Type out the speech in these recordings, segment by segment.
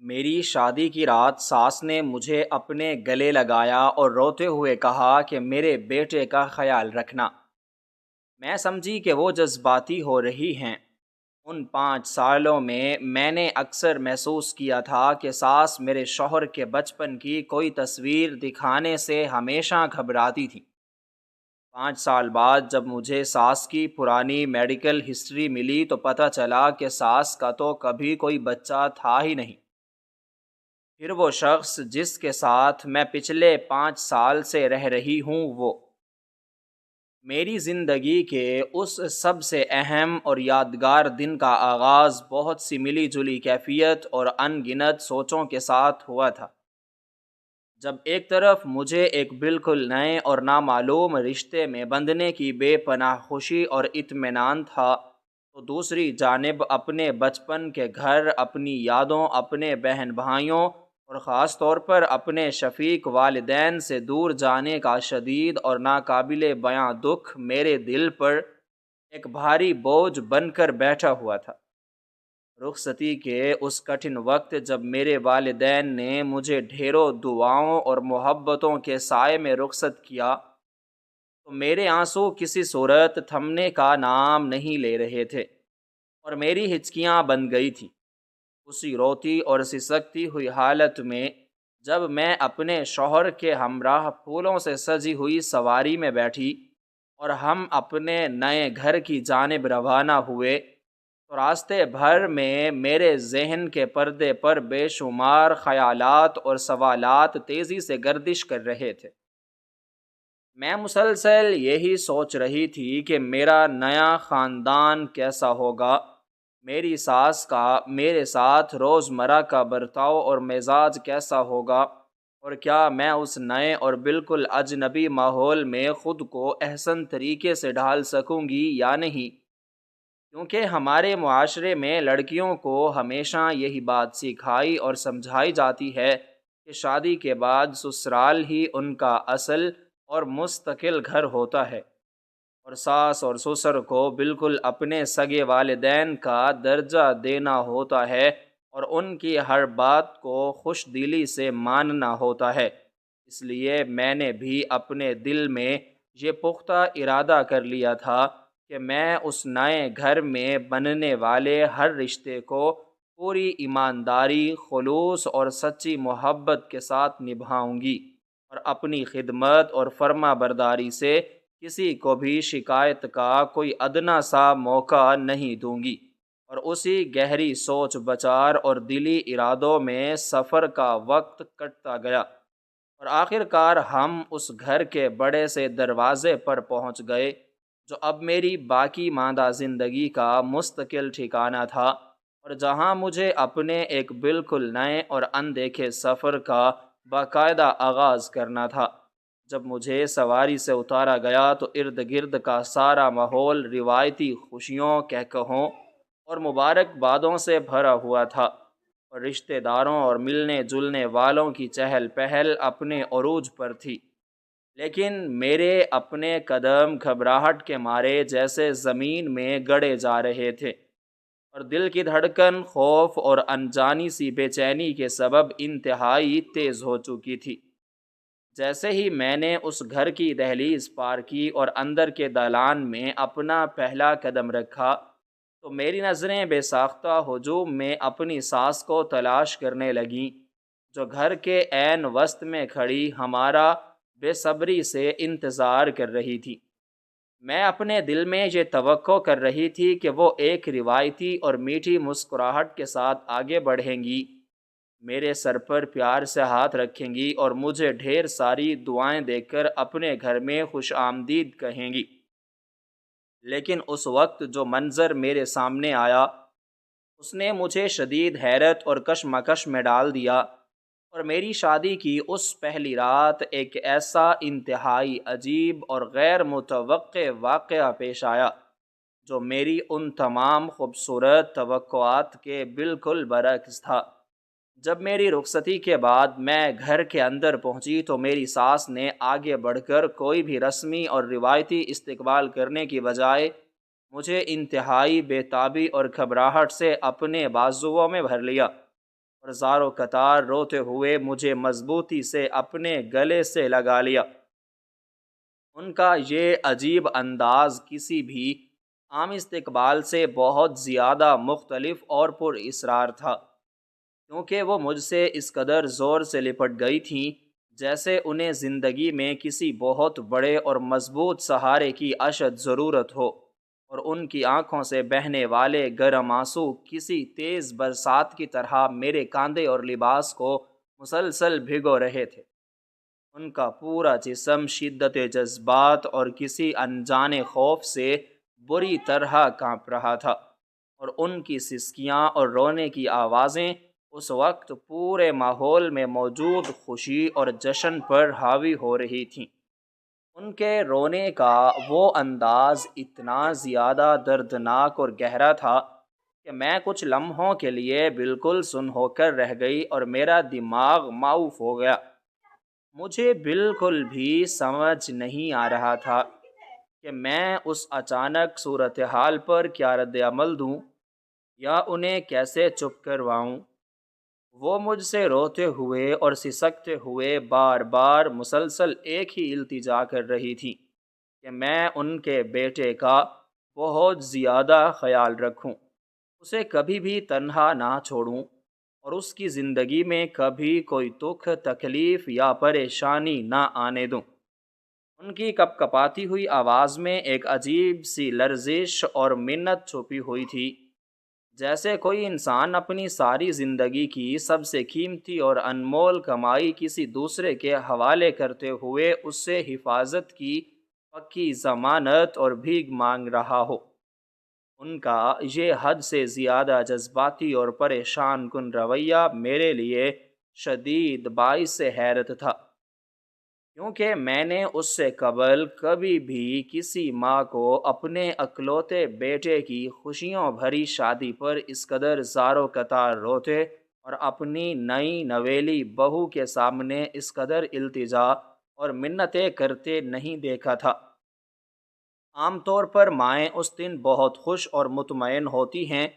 میری شادی کی رات ساس نے مجھے اپنے گلے لگایا اور روتے ہوئے کہا کہ میرے بیٹے کا خیال رکھنا۔ میں سمجھی کہ وہ جذباتی ہو رہی ہیں۔ ان 5 سالوں میں نے اکثر محسوس کیا تھا کہ ساس میرے شوہر کے بچپن کی کوئی تصویر دکھانے سے ہمیشہ گھبراتی تھی۔ 5 سال بعد جب مجھے ساس کی پرانی میڈیکل ہسٹری ملی تو پتہ چلا کہ ساس کا تو کبھی کوئی بچہ تھا ہی نہیں۔ پھر وہ شخص جس کے ساتھ میں پچھلے 5 سال سے رہ رہی ہوں، وہ میری زندگی کے اس سب سے اہم اور یادگار دن کا آغاز بہت سی ملی جلی کیفیت اور ان گنت سوچوں کے ساتھ ہوا تھا۔ جب ایک طرف مجھے ایک بالکل نئے اور نامعلوم رشتے میں بندھنے کی بے پناہ خوشی اور اطمینان تھا، تو دوسری جانب اپنے بچپن کے گھر، اپنی یادوں، اپنے بہن بھائیوں اور خاص طور پر اپنے شفیق والدین سے دور جانے کا شدید اور ناقابل بیاں دکھ میرے دل پر ایک بھاری بوجھ بن کر بیٹھا ہوا تھا۔ رخصتی کے اس کٹھن وقت جب میرے والدین نے مجھے ڈھیروں دعاؤں اور محبتوں کے سائے میں رخصت کیا تو میرے آنسو کسی صورت تھمنے کا نام نہیں لے رہے تھے اور میری ہچکیاں بن گئی تھی۔ اسی روتی اور سسکتی ہوئی حالت میں جب میں اپنے شوہر کے ہمراہ پھولوں سے سجی ہوئی سواری میں بیٹھی اور ہم اپنے نئے گھر کی جانب روانہ ہوئے تو راستے بھر میں میرے ذہن کے پردے پر بے شمار خیالات اور سوالات تیزی سے گردش کر رہے تھے۔ میں مسلسل یہی سوچ رہی تھی کہ میرا نیا خاندان کیسا ہوگا، میری ساس کا میرے ساتھ روزمرہ کا برتاؤ اور مزاج کیسا ہوگا، اور کیا میں اس نئے اور بالکل اجنبی ماحول میں خود کو احسن طریقے سے ڈھال سکوں گی یا نہیں، کیونکہ ہمارے معاشرے میں لڑکیوں کو ہمیشہ یہی بات سکھائی اور سمجھائی جاتی ہے کہ شادی کے بعد سسرال ہی ان کا اصل اور مستقل گھر ہوتا ہے، اور ساس اور سسر کو بالکل اپنے سگے والدین کا درجہ دینا ہوتا ہے اور ان کی ہر بات کو خوش دلی سے ماننا ہوتا ہے۔ اس لیے میں نے بھی اپنے دل میں یہ پختہ ارادہ کر لیا تھا کہ میں اس نئے گھر میں بننے والے ہر رشتے کو پوری ایمانداری، خلوص اور سچی محبت کے ساتھ نبھاؤں گی اور اپنی خدمت اور فرما برداری سے کسی کو بھی شکایت کا کوئی ادنا سا موقع نہیں دوں گی۔ اور اسی گہری سوچ بچار اور دلی ارادوں میں سفر کا وقت کٹتا گیا اور آخر کار ہم اس گھر کے بڑے سے دروازے پر پہنچ گئے جو اب میری باقی ماندہ زندگی کا مستقل ٹھکانہ تھا، اور جہاں مجھے اپنے ایک بالکل نئے اور اندیکھے سفر کا باقاعدہ آغاز کرنا تھا۔ جب مجھے سواری سے اتارا گیا تو ارد گرد کا سارا ماحول روایتی خوشیوں، کہکہوں اور مبارکبادوں سے بھرا ہوا تھا، اور رشتہ داروں اور ملنے جلنے والوں کی چہل پہل اپنے عروج پر تھی، لیکن میرے اپنے قدم گھبراہٹ کے مارے جیسے زمین میں گڑے جا رہے تھے، اور دل کی دھڑکن خوف اور انجانی سی بے چینی کے سبب انتہائی تیز ہو چکی تھی۔ جیسے ہی میں نے اس گھر کی دہلیز پار کی اور اندر کے دالان میں اپنا پہلا قدم رکھا تو میری نظریں بے ساختہ ہجوم میں اپنی ساس کو تلاش کرنے لگیں، جو گھر کے عین وسط میں کھڑی ہمارا بے صبری سے انتظار کر رہی تھی۔ میں اپنے دل میں یہ توقع کر رہی تھی کہ وہ ایک روایتی اور میٹھی مسکراہٹ کے ساتھ آگے بڑھیں گی، میرے سر پر پیار سے ہاتھ رکھیں گی اور مجھے ڈھیر ساری دعائیں دے کر اپنے گھر میں خوش آمدید کہیں گی۔ لیکن اس وقت جو منظر میرے سامنے آیا اس نے مجھے شدید حیرت اور کشمکش میں ڈال دیا، اور میری شادی کی اس پہلی رات ایک ایسا انتہائی عجیب اور غیر متوقع واقعہ پیش آیا جو میری ان تمام خوبصورت توقعات کے بالکل برعکس تھا۔ جب میری رخصتی کے بعد میں گھر کے اندر پہنچی تو میری ساس نے آگے بڑھ کر کوئی بھی رسمی اور روایتی استقبال کرنے کی بجائے مجھے انتہائی بے تابی اور گھبراہٹ سے اپنے بازوؤں میں بھر لیا اور زار و قطار روتے ہوئے مجھے مضبوطی سے اپنے گلے سے لگا لیا۔ ان کا یہ عجیب انداز کسی بھی عام استقبال سے بہت زیادہ مختلف اور پر اسرار تھا، کیونکہ وہ مجھ سے اس قدر زور سے لپٹ گئی تھیں جیسے انہیں زندگی میں کسی بہت بڑے اور مضبوط سہارے کی اشد ضرورت ہو، اور ان کی آنکھوں سے بہنے والے گرم آنسو کسی تیز برسات کی طرح میرے کاندھے اور لباس کو مسلسل بھگو رہے تھے۔ ان کا پورا جسم شدت جذبات اور کسی انجانے خوف سے بری طرح کانپ رہا تھا، اور ان کی سسکیاں اور رونے کی آوازیں اس وقت پورے ماحول میں موجود خوشی اور جشن پر حاوی ہو رہی تھیں۔ ان کے رونے کا وہ انداز اتنا زیادہ دردناک اور گہرا تھا کہ میں کچھ لمحوں کے لیے بالکل سن ہو کر رہ گئی اور میرا دماغ معاف ہو گیا۔ مجھے بالکل بھی سمجھ نہیں آ رہا تھا کہ میں اس اچانک صورتحال پر کیا رد عمل دوں یا انہیں کیسے چپ کرواؤں۔ وہ مجھ سے روتے ہوئے اور سسکتے ہوئے بار بار مسلسل ایک ہی التجا کر رہی تھی کہ میں ان کے بیٹے کا بہت زیادہ خیال رکھوں، اسے کبھی بھی تنہا نہ چھوڑوں، اور اس کی زندگی میں کبھی کوئی دکھ تکلیف یا پریشانی نہ آنے دوں۔ ان کی کپ کپاتی ہوئی آواز میں ایک عجیب سی لرزش اور منت چھپی ہوئی تھی، جیسے کوئی انسان اپنی ساری زندگی کی سب سے قیمتی اور انمول کمائی کسی دوسرے کے حوالے کرتے ہوئے اس سے حفاظت کی پکی ضمانت اور بھیک مانگ رہا ہو۔ ان کا یہ حد سے زیادہ جذباتی اور پریشان کن رویہ میرے لیے شدید باعث حیرت تھا، کیونکہ میں نے اس سے قبل کبھی بھی کسی ماں کو اپنے اکلوتے بیٹے کی خوشیوں بھری شادی پر اس قدر زار و قطار روتے اور اپنی نئی نویلی بہو کے سامنے اس قدر التجا اور منتیں کرتے نہیں دیکھا تھا۔ عام طور پر مائیں اس دن بہت خوش اور مطمئن ہوتی ہیں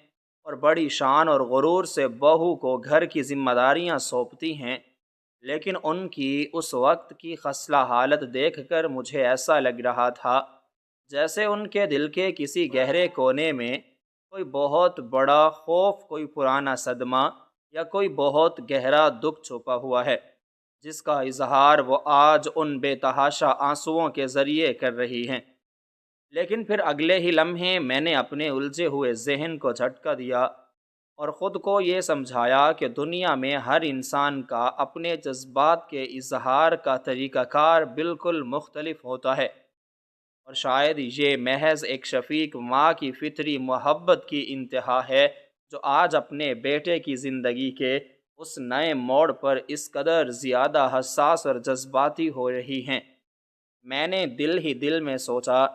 اور بڑی شان اور غرور سے بہو کو گھر کی ذمہ داریاں سونپتی ہیں، لیکن ان کی اس وقت کی خصلہ حالت دیکھ کر مجھے ایسا لگ رہا تھا جیسے ان کے دل کے کسی گہرے کونے میں کوئی بہت بڑا خوف، کوئی پرانا صدمہ یا کوئی بہت گہرا دکھ چھپا ہوا ہے، جس کا اظہار وہ آج ان بے تحاشا آنسوؤں کے ذریعے کر رہی ہیں۔ لیکن پھر اگلے ہی لمحے میں نے اپنے الجھے ہوئے ذہن کو جھٹکا دیا اور خود کو یہ سمجھایا کہ دنیا میں ہر انسان کا اپنے جذبات کے اظہار کا طریقہ کار بالکل مختلف ہوتا ہے، اور شاید یہ محض ایک شفیق ماں کی فطری محبت کی انتہا ہے جو آج اپنے بیٹے کی زندگی کے اس نئے موڑ پر اس قدر زیادہ حساس اور جذباتی ہو رہی ہیں۔ میں نے دل ہی دل میں سوچا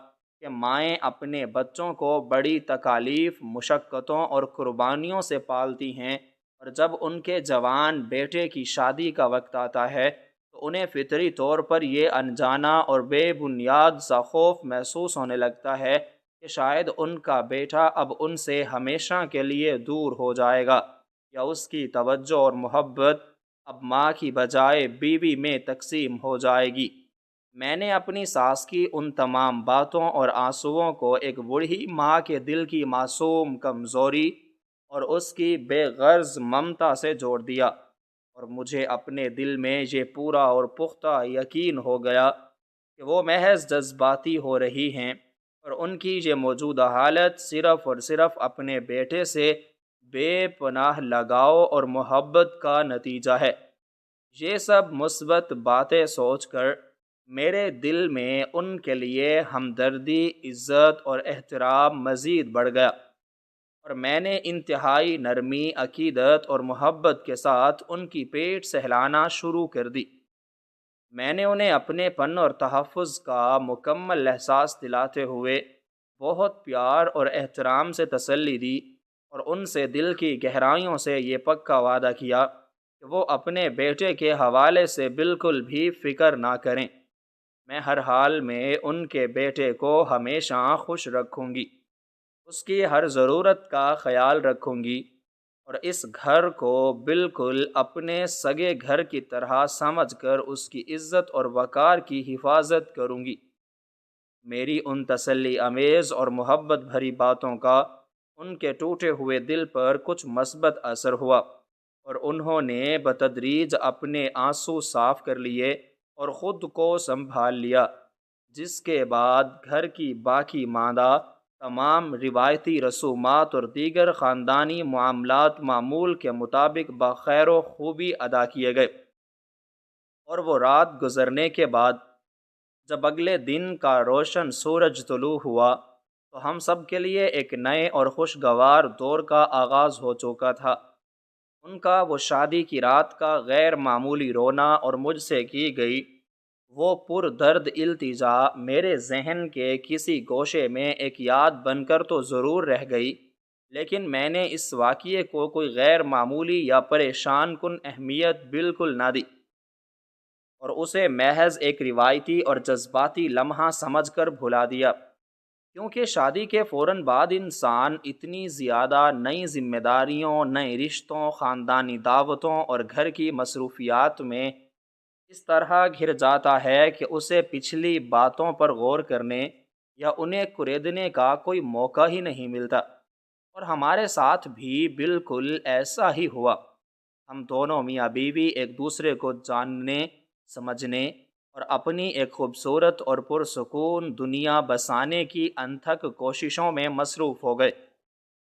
کہ مائیں اپنے بچوں کو بڑی تکالیف، مشقتوں اور قربانیوں سے پالتی ہیں، اور جب ان کے جوان بیٹے کی شادی کا وقت آتا ہے تو انہیں فطری طور پر یہ انجانا اور بے بنیاد سا خوف محسوس ہونے لگتا ہے کہ شاید ان کا بیٹا اب ان سے ہمیشہ کے لیے دور ہو جائے گا، یا اس کی توجہ اور محبت اب ماں کی بجائے بیوی میں تقسیم ہو جائے گی۔ میں نے اپنی ساس کی ان تمام باتوں اور آنسوؤں کو ایک بوڑھی ماں کے دل کی معصوم کمزوری اور اس کی بے غرض ممتا سے جوڑ دیا، اور مجھے اپنے دل میں یہ پورا اور پختہ یقین ہو گیا کہ وہ محض جذباتی ہو رہی ہیں، اور ان کی یہ موجودہ حالت صرف اور صرف اپنے بیٹے سے بے پناہ لگاؤ اور محبت کا نتیجہ ہے۔ یہ سب مثبت باتیں سوچ کر میرے دل میں ان کے لیے ہمدردی، عزت اور احترام مزید بڑھ گیا، اور میں نے انتہائی نرمی، عقیدت اور محبت کے ساتھ ان کی پیٹ سہلانا شروع کر دی۔ میں نے انہیں اپنے پن اور تحفظ کا مکمل احساس دلاتے ہوئے بہت پیار اور احترام سے تسلی دی، اور ان سے دل کی گہرائیوں سے یہ پکا وعدہ کیا کہ وہ اپنے بیٹے کے حوالے سے بالکل بھی فکر نہ کریں۔ میں ہر حال میں ان کے بیٹے کو ہمیشہ خوش رکھوں گی، اس کی ہر ضرورت کا خیال رکھوں گی، اور اس گھر کو بالکل اپنے سگے گھر کی طرح سمجھ کر اس کی عزت اور وقار کی حفاظت کروں گی۔ میری ان تسلی امیز اور محبت بھری باتوں کا ان کے ٹوٹے ہوئے دل پر کچھ مثبت اثر ہوا، اور انہوں نے بتدریج اپنے آنسو صاف کر لیے اور خود کو سنبھال لیا، جس کے بعد گھر کی باقی ماندہ تمام روایتی رسومات اور دیگر خاندانی معاملات معمول کے مطابق بخیر و خوبی ادا کیے گئے۔ اور وہ رات گزرنے کے بعد جب اگلے دن کا روشن سورج طلوع ہوا تو ہم سب کے لیے ایک نئے اور خوشگوار دور کا آغاز ہو چکا تھا۔ ان کا وہ شادی کی رات کا غیر معمولی رونا اور مجھ سے کی گئی وہ پر درد التجا میرے ذہن کے کسی گوشے میں ایک یاد بن کر تو ضرور رہ گئی، لیکن میں نے اس واقعے کو کوئی غیر معمولی یا پریشان کن اہمیت بالکل نہ دی، اور اسے محض ایک روایتی اور جذباتی لمحہ سمجھ کر بھلا دیا، کیونکہ شادی کے فوراً بعد انسان اتنی زیادہ نئی ذمہ داریوں، نئے رشتوں، خاندانی دعوتوں اور گھر کی مصروفیات میں اس طرح گھر جاتا ہے کہ اسے پچھلی باتوں پر غور کرنے یا انہیں کریدنے کا کوئی موقع ہی نہیں ملتا، اور ہمارے ساتھ بھی بالکل ایسا ہی ہوا۔ ہم دونوں میاں بیوی ایک دوسرے کو جاننے، سمجھنے اور اپنی ایک خوبصورت اور پرسکون دنیا بسانے کی انتھک کوششوں میں مصروف ہو گئے،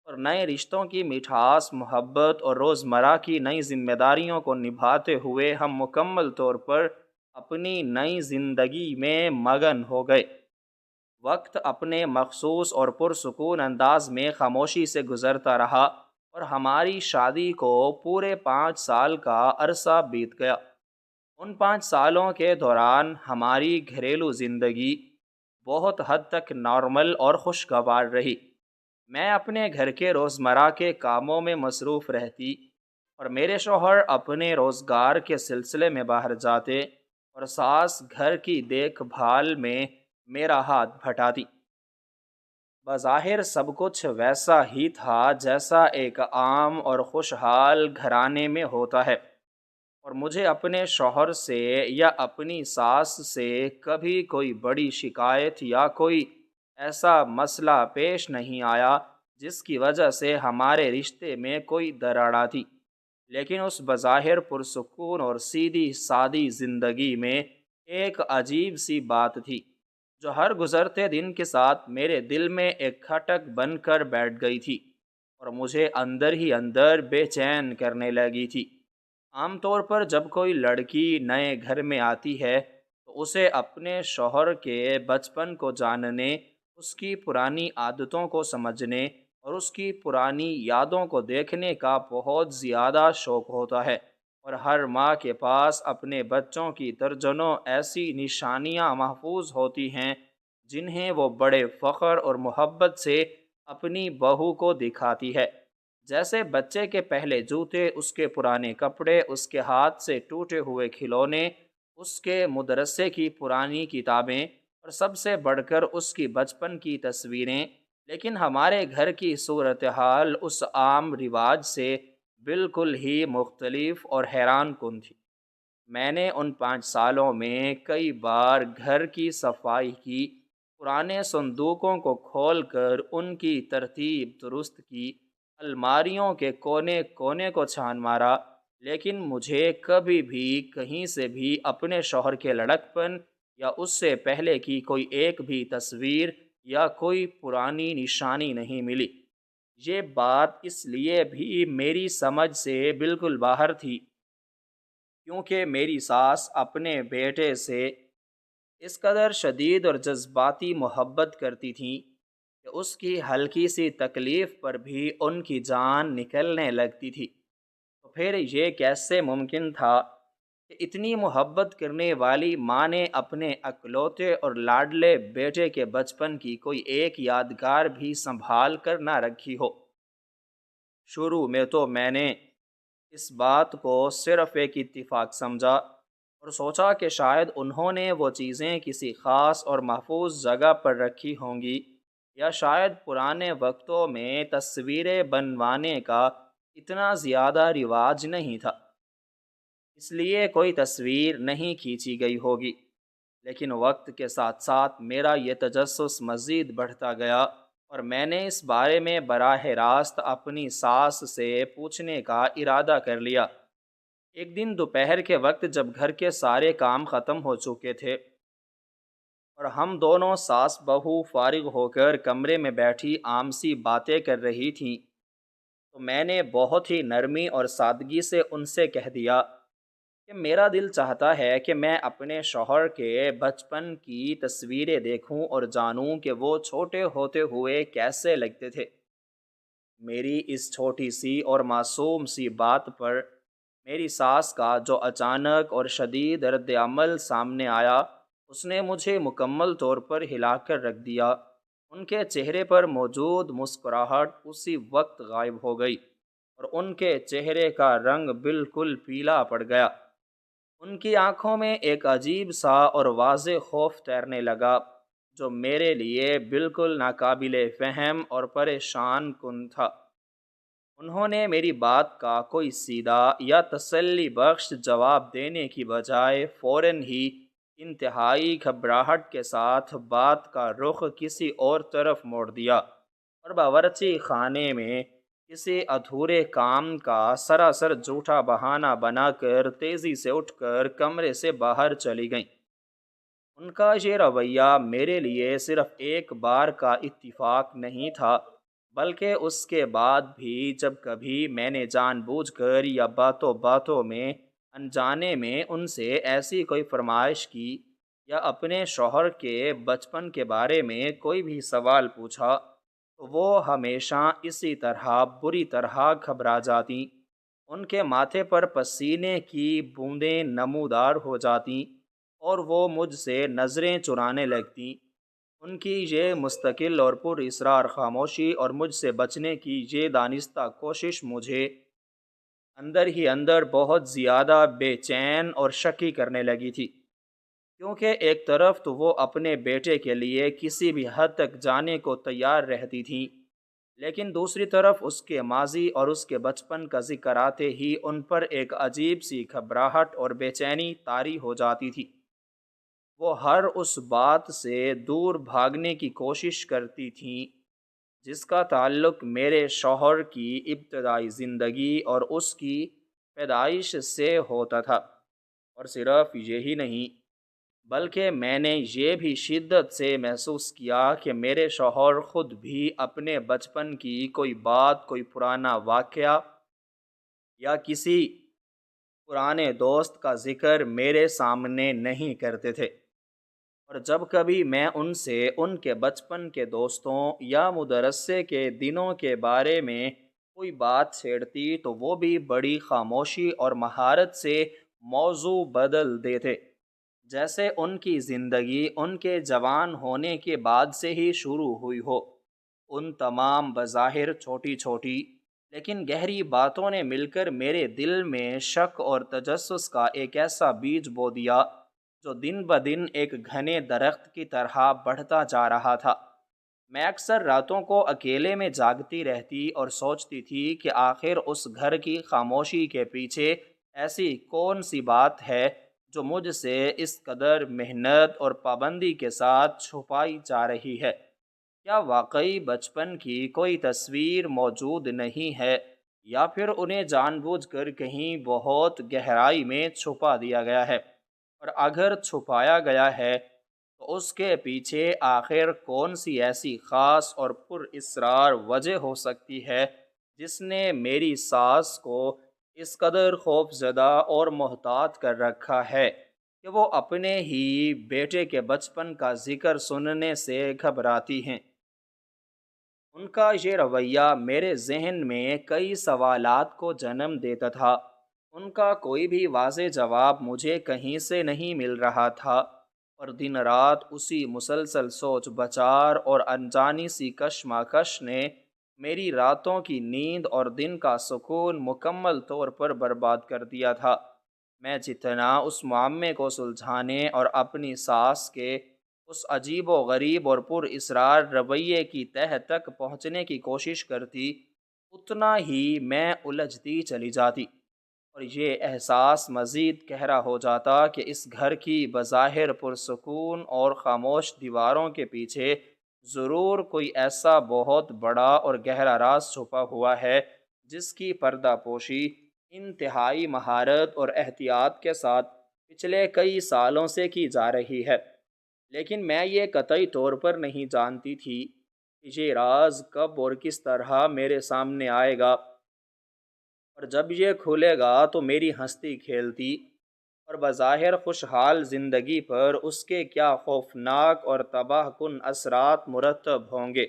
اور نئے رشتوں کی مٹھاس، محبت اور روزمرہ کی نئی ذمہ داریوں کو نبھاتے ہوئے ہم مکمل طور پر اپنی نئی زندگی میں مگن ہو گئے۔ وقت اپنے مخصوص اور پرسکون انداز میں خاموشی سے گزرتا رہا، اور ہماری شادی کو پورے 5 سال کا عرصہ بیت گیا۔ ان 5 سالوں کے دوران ہماری گھریلو زندگی بہت حد تک نارمل اور خوشگوار رہی۔ میں اپنے گھر کے روزمرہ کے کاموں میں مصروف رہتی، اور میرے شوہر اپنے روزگار کے سلسلے میں باہر جاتے، اور ساس گھر کی دیکھ بھال میں میرا ہاتھ بھٹاتی۔ بظاہر سب کچھ ویسا ہی تھا جیسا ایک عام اور خوشحال گھرانے میں ہوتا ہے، اور مجھے اپنے شوہر سے یا اپنی ساس سے کبھی کوئی بڑی شکایت یا کوئی ایسا مسئلہ پیش نہیں آیا جس کی وجہ سے ہمارے رشتے میں کوئی دراڑ آتی۔ لیکن اس بظاہر پرسکون اور سیدھی سادی زندگی میں ایک عجیب سی بات تھی جو ہر گزرتے دن کے ساتھ میرے دل میں ایک کھٹک بن کر بیٹھ گئی تھی، اور مجھے اندر ہی اندر بے چین کرنے لگی تھی۔ عام طور پر جب کوئی لڑکی نئے گھر میں آتی ہے تو اسے اپنے شوہر کے بچپن کو جاننے، اس کی پرانی عادتوں کو سمجھنے اور اس کی پرانی یادوں کو دیکھنے کا بہت زیادہ شوق ہوتا ہے، اور ہر ماں کے پاس اپنے بچوں کی درجنوں ایسی نشانیاں محفوظ ہوتی ہیں جنہیں وہ بڑے فخر اور محبت سے اپنی بہو کو دکھاتی ہے، جیسے بچے کے پہلے جوتے، اس کے پرانے کپڑے، اس کے ہاتھ سے ٹوٹے ہوئے کھلونے، اس کے مدرسے کی پرانی کتابیں، اور سب سے بڑھ کر اس کی بچپن کی تصویریں۔ لیکن ہمارے گھر کی صورتحال اس عام رواج سے بالکل ہی مختلف اور حیران کن تھی۔ میں نے ان 5 سالوں میں کئی بار گھر کی صفائی کی، پرانے صندوقوں کو کھول کر ان کی ترتیب درست کی، الماریوں کے کونے کونے کو چھان مارا، لیکن مجھے کبھی بھی کہیں سے بھی اپنے شوہر کے لڑکپن یا اس سے پہلے کی کوئی ایک بھی تصویر یا کوئی پرانی نشانی نہیں ملی۔ یہ بات اس لیے بھی میری سمجھ سے بالکل باہر تھی کیونکہ میری ساس اپنے بیٹے سے اس قدر شدید اور جذباتی محبت کرتی تھیں کہ اس کی ہلکی سی تکلیف پر بھی ان کی جان نکلنے لگتی تھی۔ تو پھر یہ کیسے ممکن تھا کہ اتنی محبت کرنے والی ماں نے اپنے اکلوتے اور لاڈلے بیٹے کے بچپن کی کوئی ایک یادگار بھی سنبھال کر نہ رکھی ہو؟ شروع میں تو میں نے اس بات کو صرف ایک اتفاق سمجھا اور سوچا کہ شاید انہوں نے وہ چیزیں کسی خاص اور محفوظ جگہ پر رکھی ہوں گی، یا شاید پرانے وقتوں میں تصویریں بنوانے کا اتنا زیادہ رواج نہیں تھا، اس لیے کوئی تصویر نہیں کھینچی گئی ہوگی۔ لیکن وقت کے ساتھ ساتھ میرا یہ تجسس مزید بڑھتا گیا اور میں نے اس بارے میں براہ راست اپنی ساس سے پوچھنے کا ارادہ کر لیا۔ ایک دن دوپہر کے وقت جب گھر کے سارے کام ختم ہو چکے تھے اور ہم دونوں ساس بہو فارغ ہو کر کمرے میں بیٹھی آمسی باتیں کر رہی تھیں، تو میں نے بہت ہی نرمی اور سادگی سے ان سے کہہ دیا کہ میرا دل چاہتا ہے کہ میں اپنے شوہر کے بچپن کی تصویریں دیکھوں اور جانوں کہ وہ چھوٹے ہوتے ہوئے کیسے لگتے تھے۔ میری اس چھوٹی سی اور معصوم سی بات پر میری ساس کا جو اچانک اور شدید رد عمل سامنے آیا، اس نے مجھے مکمل طور پر ہلا کر رکھ دیا۔ ان کے چہرے پر موجود مسکراہٹ اسی وقت غائب ہو گئی اور ان کے چہرے کا رنگ بالکل پیلا پڑ گیا۔ ان کی آنکھوں میں ایک عجیب سا اور واضح خوف تیرنے لگا جو میرے لیے بالکل ناقابل فہم اور پریشان کن تھا۔ انہوں نے میری بات کا کوئی سیدھا یا تسلی بخش جواب دینے کی بجائے فوراً ہی انتہائی گھبراہٹ کے ساتھ بات کا رخ کسی اور طرف موڑ دیا اور باورچی خانے میں کسی ادھورے کام کا سراسر جھوٹا بہانہ بنا کر تیزی سے اٹھ کر کمرے سے باہر چلی گئیں۔ ان کا یہ رویہ میرے لیے صرف ایک بار کا اتفاق نہیں تھا، بلکہ اس کے بعد بھی جب کبھی میں نے جان بوجھ کر یا باتوں باتوں میں انجانے میں ان سے ایسی کوئی فرمائش کی یا اپنے شوہر کے بچپن کے بارے میں کوئی بھی سوال پوچھا، تو وہ ہمیشہ اسی طرح بری طرح گھبرا جاتی۔ ان کے ماتھے پر پسینے کی بوندیں نمودار ہو جاتیں اور وہ مجھ سے نظریں چرانے لگتیں۔ ان کی یہ مستقل اور پر اصرار خاموشی اور مجھ سے بچنے کی یہ دانستہ کوشش مجھے اندر ہی اندر بہت زیادہ بے چین اور شکی کرنے لگی تھی، کیونکہ ایک طرف تو وہ اپنے بیٹے کے لیے کسی بھی حد تک جانے کو تیار رہتی تھیں، لیکن دوسری طرف اس کے ماضی اور اس کے بچپن کا ذکر آتے ہی ان پر ایک عجیب سی گھبراہٹ اور بے چینی طاری ہو جاتی تھی۔ وہ ہر اس بات سے دور بھاگنے کی کوشش کرتی تھیں جس کا تعلق میرے شوہر کی ابتدائی زندگی اور اس کی پیدائش سے ہوتا تھا، اور صرف یہی نہیں بلکہ میں نے یہ بھی شدت سے محسوس کیا کہ میرے شوہر خود بھی اپنے بچپن کی کوئی بات، کوئی پرانا واقعہ یا کسی پرانے دوست کا ذکر میرے سامنے نہیں کرتے تھے، اور جب کبھی میں ان سے ان کے بچپن کے دوستوں یا مدرسے کے دنوں کے بارے میں کوئی بات چھیڑتی تو وہ بھی بڑی خاموشی اور مہارت سے موضوع بدل دیتے، جیسے ان کی زندگی ان کے جوان ہونے کے بعد سے ہی شروع ہوئی ہو۔ ان تمام بظاہر چھوٹی چھوٹی لیکن گہری باتوں نے مل کر میرے دل میں شک اور تجسس کا ایک ایسا بیج بو دیا جو دن بدن ایک گھنے درخت کی طرح بڑھتا جا رہا تھا۔ میں اکثر راتوں کو اکیلے میں جاگتی رہتی اور سوچتی تھی کہ آخر اس گھر کی خاموشی کے پیچھے ایسی کون سی بات ہے جو مجھ سے اس قدر محنت اور پابندی کے ساتھ چھپائی جا رہی ہے۔ کیا واقعی بچپن کی کوئی تصویر موجود نہیں ہے، یا پھر انہیں جان بوجھ کر کہیں بہت گہرائی میں چھپا دیا گیا ہے؟ اور اگر چھپایا گیا ہے تو اس کے پیچھے آخر کون سی ایسی خاص اور پر اسرار وجہ ہو سکتی ہے جس نے میری ساس کو اس قدر خوف زدہ اور محتاط کر رکھا ہے کہ وہ اپنے ہی بیٹے کے بچپن کا ذکر سننے سے گھبراتی ہیں؟ ان کا یہ رویہ میرے ذہن میں کئی سوالات کو جنم دیتا تھا۔ ان کا کوئی بھی واضح جواب مجھے کہیں سے نہیں مل رہا تھا، اور دن رات اسی مسلسل سوچ بچار اور انجانی سی کشمکش نے میری راتوں کی نیند اور دن کا سکون مکمل طور پر برباد کر دیا تھا۔ میں جتنا اس معمے کو سلجھانے اور اپنی ساس کے اس عجیب و غریب اور پر اسرار رویے کی تہہ تک پہنچنے کی کوشش کرتی، اتنا ہی میں الجھتی چلی جاتی، اور یہ احساس مزید گہرا ہو جاتا کہ اس گھر کی بظاہر پرسکون اور خاموش دیواروں کے پیچھے ضرور کوئی ایسا بہت بڑا اور گہرا راز چھپا ہوا ہے، جس کی پردہ پوشی انتہائی مہارت اور احتیاط کے ساتھ پچھلے کئی سالوں سے کی جا رہی ہے۔ لیکن میں یہ قطعی طور پر نہیں جانتی تھی کہ یہ راز کب اور کس طرح میرے سامنے آئے گا، اور جب یہ کھلے گا تو میری ہستی کھیلتی اور بظاہر خوشحال زندگی پر اس کے کیا خوفناک اور تباہ کن اثرات مرتب ہوں گے۔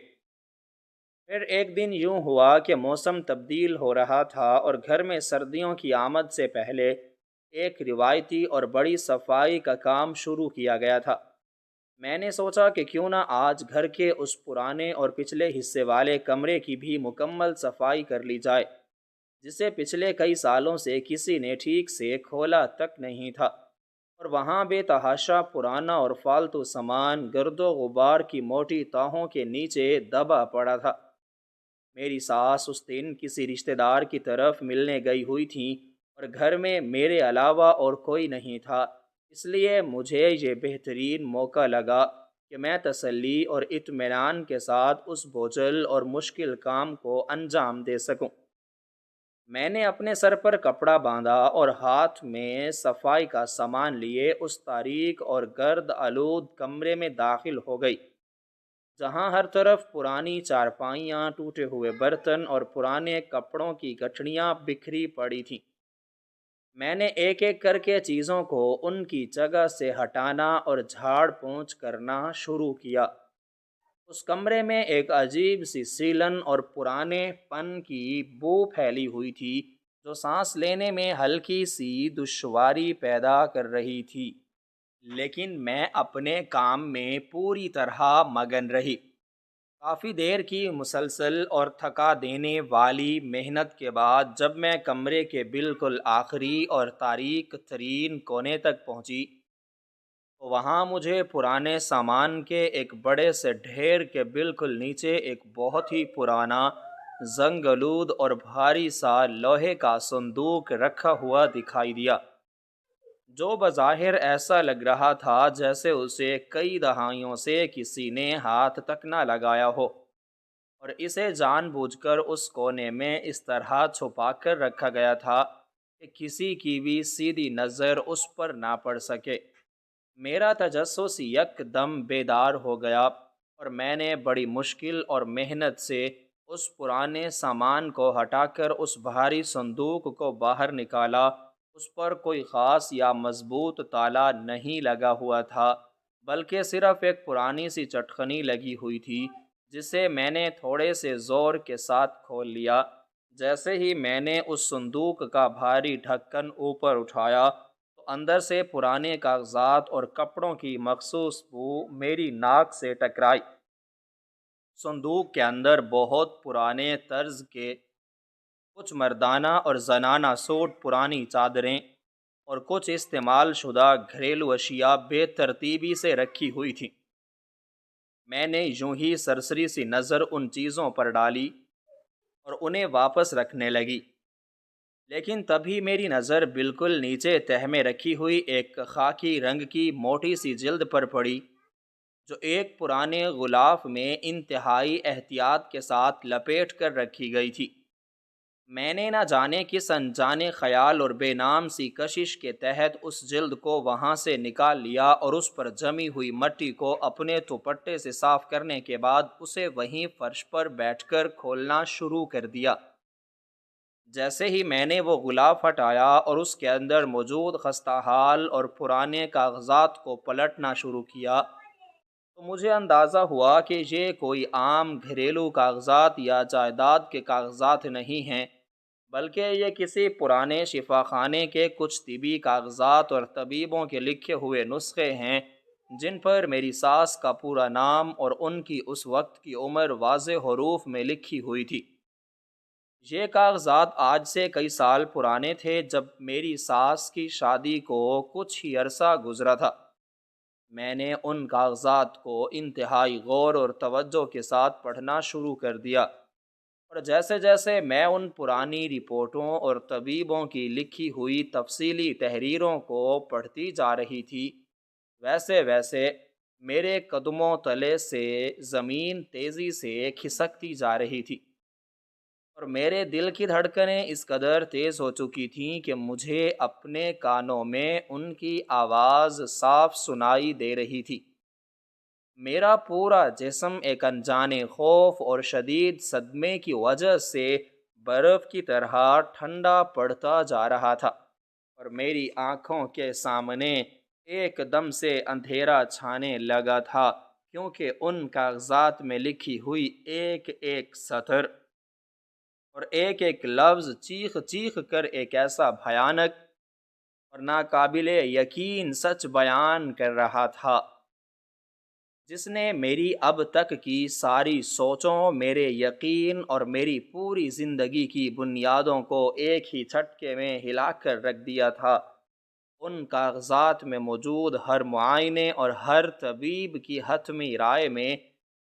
پھر ایک دن یوں ہوا کہ موسم تبدیل ہو رہا تھا اور گھر میں سردیوں کی آمد سے پہلے ایک روایتی اور بڑی صفائی کا کام شروع کیا گیا تھا۔ میں نے سوچا کہ کیوں نہ آج گھر کے اس پرانے اور پچھلے حصے والے کمرے کی بھی مکمل صفائی کر لی جائے، جسے پچھلے کئی سالوں سے کسی نے ٹھیک سے کھولا تک نہیں تھا، اور وہاں بے تحاشا پرانا اور فالتو سامان گرد و غبار کی موٹی تاہوں کے نیچے دبا پڑا تھا۔ میری ساس اس دن کسی رشتہ دار کی طرف ملنے گئی ہوئی تھیں، اور گھر میں میرے علاوہ اور کوئی نہیں تھا، اس لیے مجھے یہ بہترین موقع لگا کہ میں تسلی اور اطمینان کے ساتھ اس بوجھل اور مشکل کام کو انجام دے سکوں۔ میں نے اپنے سر پر کپڑا باندھا اور ہاتھ میں صفائی کا سامان لیے اس تاریک اور گرد آلود کمرے میں داخل ہو گئی، جہاں ہر طرف پرانی چارپائیاں، ٹوٹے ہوئے برتن اور پرانے کپڑوں کی گٹھڑیاں بکھری پڑی تھیں۔ میں نے ایک ایک کر کے چیزوں کو ان کی جگہ سے ہٹانا اور جھاڑ پونچھ کرنا شروع کیا۔ اس کمرے میں ایک عجیب سی سیلن اور پرانے پن کی بو پھیلی ہوئی تھی، جو سانس لینے میں ہلکی سی دشواری پیدا کر رہی تھی۔ لیکن میں اپنے کام میں پوری طرح مگن رہی۔ کافی دیر کی مسلسل اور تھکا دینے والی محنت کے بعد جب میں کمرے کے بالکل آخری اور تاریک ترین کونے تک پہنچی، تو وہاں مجھے پرانے سامان کے ایک بڑے سے ڈھیر کے بالکل نیچے ایک بہت ہی پرانا، زنگ آلود اور بھاری سا لوہے کا صندوق رکھا ہوا دکھائی دیا، جو بظاہر ایسا لگ رہا تھا جیسے اسے کئی دہائیوں سے کسی نے ہاتھ تک نہ لگایا ہو، اور اسے جان بوجھ کر اس کونے میں اس طرح چھپا کر رکھا گیا تھا کہ کسی کی بھی سیدھی نظر اس پر نہ پڑ سکے۔ میرا تجسس یک دم بیدار ہو گیا، اور میں نے بڑی مشکل اور محنت سے اس پرانے سامان کو ہٹا کر اس بھاری صندوق کو باہر نکالا۔ اس پر کوئی خاص یا مضبوط تالا نہیں لگا ہوا تھا، بلکہ صرف ایک پرانی سی چٹکنی لگی ہوئی تھی، جسے میں نے تھوڑے سے زور کے ساتھ کھول لیا۔ جیسے ہی میں نے اس صندوق کا بھاری ڈھکن اوپر اٹھایا، تو اندر سے پرانے کاغذات اور کپڑوں کی مخصوص بو میری ناک سے ٹکرائی۔ صندوق کے اندر بہت پرانے طرز کے کچھ مردانہ اور زنانہ سوٹ، پرانی چادریں اور کچھ استعمال شدہ گھریلو اشیاء بے ترتیبی سے رکھی ہوئی تھیں۔ میں نے یوں ہی سرسری سی نظر ان چیزوں پر ڈالی اور انہیں واپس رکھنے لگی، لیکن تبھی میری نظر بالکل نیچے تہہ میں رکھی ہوئی ایک خاکی رنگ کی موٹی سی جلد پر پڑی، جو ایک پرانے غلاف میں انتہائی احتیاط کے ساتھ لپیٹ کر رکھی گئی تھی۔ میں نے نہ جانے کس انجانے خیال اور بے نام سی کشش کے تحت اس جلد کو وہاں سے نکال لیا، اور اس پر جمی ہوئی مٹی کو اپنے دوپٹے سے صاف کرنے کے بعد اسے وہیں فرش پر بیٹھ کر کھولنا شروع کر دیا۔ جیسے ہی میں نے وہ غلاف ہٹایا اور اس کے اندر موجود خستہ حال اور پرانے کاغذات کو پلٹنا شروع کیا، تو مجھے اندازہ ہوا کہ یہ کوئی عام گھریلو کاغذات یا جائیداد کے کاغذات نہیں ہیں، بلکہ یہ کسی پرانے شفا خانے کے کچھ طبی کاغذات اور طبیبوں کے لکھے ہوئے نسخے ہیں، جن پر میری ساس کا پورا نام اور ان کی اس وقت کی عمر واضح حروف میں لکھی ہوئی تھی۔ یہ کاغذات آج سے کئی سال پرانے تھے، جب میری ساس کی شادی کو کچھ ہی عرصہ گزرا تھا۔ میں نے ان کاغذات کو انتہائی غور اور توجہ کے ساتھ پڑھنا شروع کر دیا، اور جیسے جیسے میں ان پرانی رپورٹوں اور طبیبوں کی لکھی ہوئی تفصیلی تحریروں کو پڑھتی جا رہی تھی، ویسے ویسے میرے قدموں تلے سے زمین تیزی سے کھسکتی جا رہی تھی، اور میرے دل کی دھڑکنیں اس قدر تیز ہو چکی تھیں کہ مجھے اپنے کانوں میں ان کی آواز صاف سنائی دے رہی تھی۔ میرا پورا جسم ایک انجانے خوف اور شدید صدمے کی وجہ سے برف کی طرح ٹھنڈا پڑتا جا رہا تھا، اور میری آنکھوں کے سامنے ایک دم سے اندھیرا چھانے لگا تھا، کیونکہ ان کاغذات میں لکھی ہوئی ایک ایک سطر اور ایک ایک لفظ چیخ چیخ کر ایک ایسا بھیانک اور ناقابل یقین سچ بیان کر رہا تھا، جس نے میری اب تک کی ساری سوچوں، میرے یقین اور میری پوری زندگی کی بنیادوں کو ایک ہی جھٹکے میں ہلا کر رکھ دیا تھا۔ ان کاغذات میں موجود ہر معائنے اور ہر طبیب کی حتمی رائے میں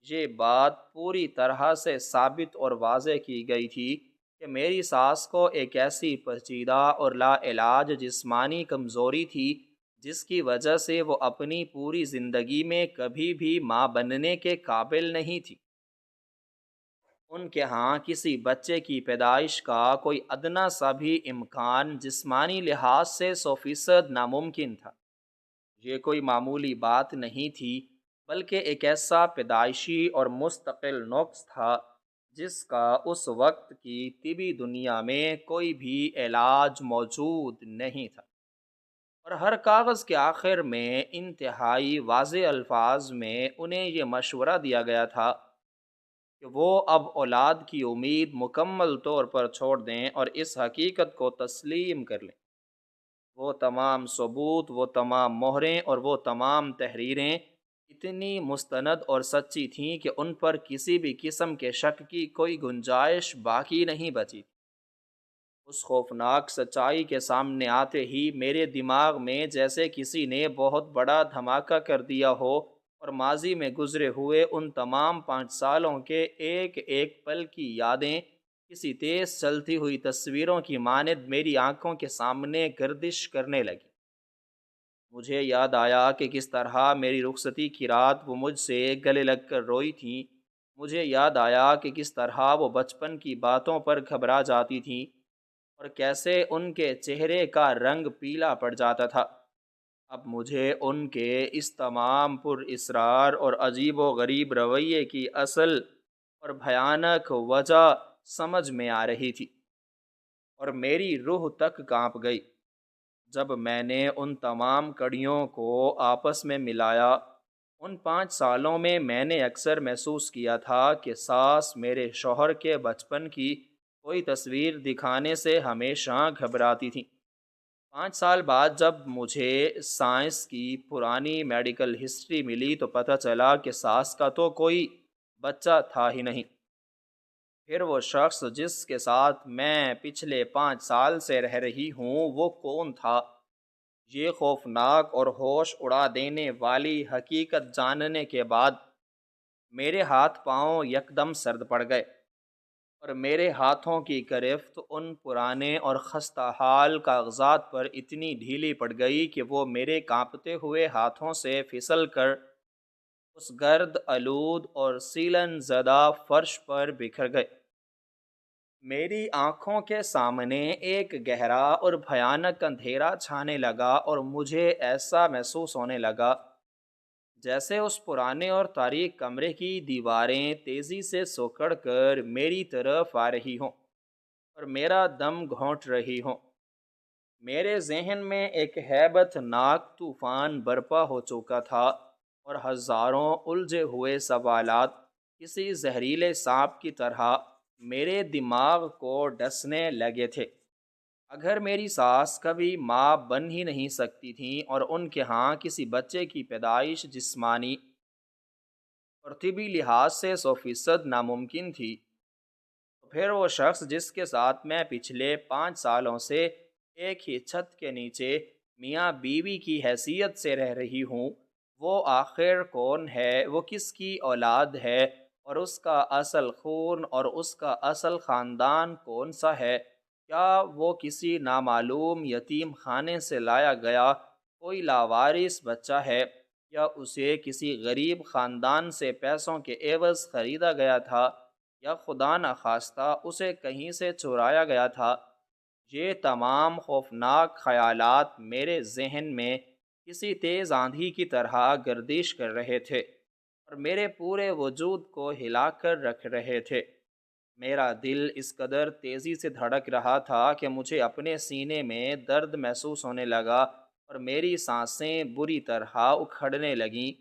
یہ بات پوری طرح سے ثابت اور واضح کی گئی تھی کہ میری ساس کو ایک ایسی پیچیدہ اور لا علاج جسمانی کمزوری تھی، جس کی وجہ سے وہ اپنی پوری زندگی میں کبھی بھی ماں بننے کے قابل نہیں تھی۔ ان کے ہاں کسی بچے کی پیدائش کا کوئی ادنا سا بھی امکان جسمانی لحاظ سے 100% ناممکن تھا۔ یہ کوئی معمولی بات نہیں تھی، بلکہ ایک ایسا پیدائشی اور مستقل نقص تھا جس کا اس وقت کی طبی دنیا میں کوئی بھی علاج موجود نہیں تھا۔ اور ہر کاغذ کے آخر میں انتہائی واضح الفاظ میں انہیں یہ مشورہ دیا گیا تھا کہ وہ اب اولاد کی امید مکمل طور پر چھوڑ دیں اور اس حقیقت کو تسلیم کر لیں۔ وہ تمام ثبوت، وہ تمام مہریں اور وہ تمام تحریریں اتنی مستند اور سچی تھیں کہ ان پر کسی بھی قسم کے شک کی کوئی گنجائش باقی نہیں بچی۔ اس خوفناک سچائی کے سامنے آتے ہی میرے دماغ میں جیسے کسی نے بہت بڑا دھماکہ کر دیا ہو، اور ماضی میں گزرے ہوئے ان تمام 5 سالوں کے ایک ایک پل کی یادیں کسی تیز چلتی ہوئی تصویروں کی مانند میری آنکھوں کے سامنے گردش کرنے لگی۔ مجھے یاد آیا کہ کس طرح میری رخصتی کی رات وہ مجھ سے گلے لگ کر روئی تھیں۔ مجھے یاد آیا کہ کس طرح وہ بچپن کی باتوں پر گھبرا جاتی تھیں، اور کیسے ان کے چہرے کا رنگ پیلا پڑ جاتا تھا۔ اب مجھے ان کے اس تمام پر اسرار اور عجیب و غریب رویے کی اصل اور بھیانک وجہ سمجھ میں آ رہی تھی، اور میری روح تک کانپ گئی جب میں نے ان تمام کڑیوں کو آپس میں ملایا۔ ان 5 سالوں میں نے اکثر محسوس کیا تھا کہ ساس میرے شوہر کے بچپن کی کوئی تصویر دکھانے سے ہمیشہ گھبراتی تھی۔ 5 سال بعد جب مجھے سائنس کی پرانی میڈیکل ہسٹری ملی تو پتہ چلا کہ ساس کا تو کوئی بچہ تھا ہی نہیں۔ پھر وہ شخص جس کے ساتھ میں پچھلے 5 سال سے رہ رہی ہوں وہ کون تھا؟ یہ خوفناک اور ہوش اڑا دینے والی حقیقت جاننے کے بعد میرے ہاتھ پاؤں یکدم سرد پڑ گئے، اور میرے ہاتھوں کی گرفت ان پرانے اور خستہ حال کاغذات پر اتنی ڈھیلی پڑ گئی کہ وہ میرے کانپتے ہوئے ہاتھوں سے پھسل کر اس گرد آلود اور سیلن زدہ فرش پر بکھر گئے۔ میری آنکھوں کے سامنے ایک گہرا اور بھیانک اندھیرا چھانے لگا، اور مجھے ایسا محسوس ہونے لگا جیسے اس پرانے اور تاریک کمرے کی دیواریں تیزی سے سوکڑ کر میری طرف آ رہی ہوں اور میرا دم گھونٹ رہی ہوں۔ میرے ذہن میں ایک ہیبت ناک طوفان برپا ہو چکا تھا، اور ہزاروں الجھے ہوئے سوالات کسی زہریلے سانپ کی طرح میرے دماغ کو ڈسنے لگے تھے۔ اگر میری ساس کبھی ماں بن ہی نہیں سکتی تھیں اور ان کے ہاں کسی بچے کی پیدائش جسمانی اور طبی لحاظ سے 100% ناممکن تھی، تو پھر وہ شخص جس کے ساتھ میں پچھلے 5 سالوں سے ایک ہی چھت کے نیچے میاں بیوی کی حیثیت سے رہ رہی ہوں، وہ آخر کون ہے؟ وہ کس کی اولاد ہے؟ اور اس کا اصل خون اور اس کا اصل خاندان کون سا ہے؟ کیا وہ کسی نامعلوم یتیم خانے سے لایا گیا کوئی لاوارث بچہ ہے، یا اسے کسی غریب خاندان سے پیسوں کے عوض خریدا گیا تھا، یا خدا نخواستہ اسے کہیں سے چرایا گیا تھا؟ یہ تمام خوفناک خیالات میرے ذہن میں کسی تیز آندھی کی طرح گردش کر رہے تھے اور میرے پورے وجود کو ہلا کر رکھ رہے تھے۔ میرا دل اس قدر تیزی سے دھڑک رہا تھا کہ مجھے اپنے سینے میں درد محسوس ہونے لگا اور میری سانسیں بری طرح اکھڑنے لگیں۔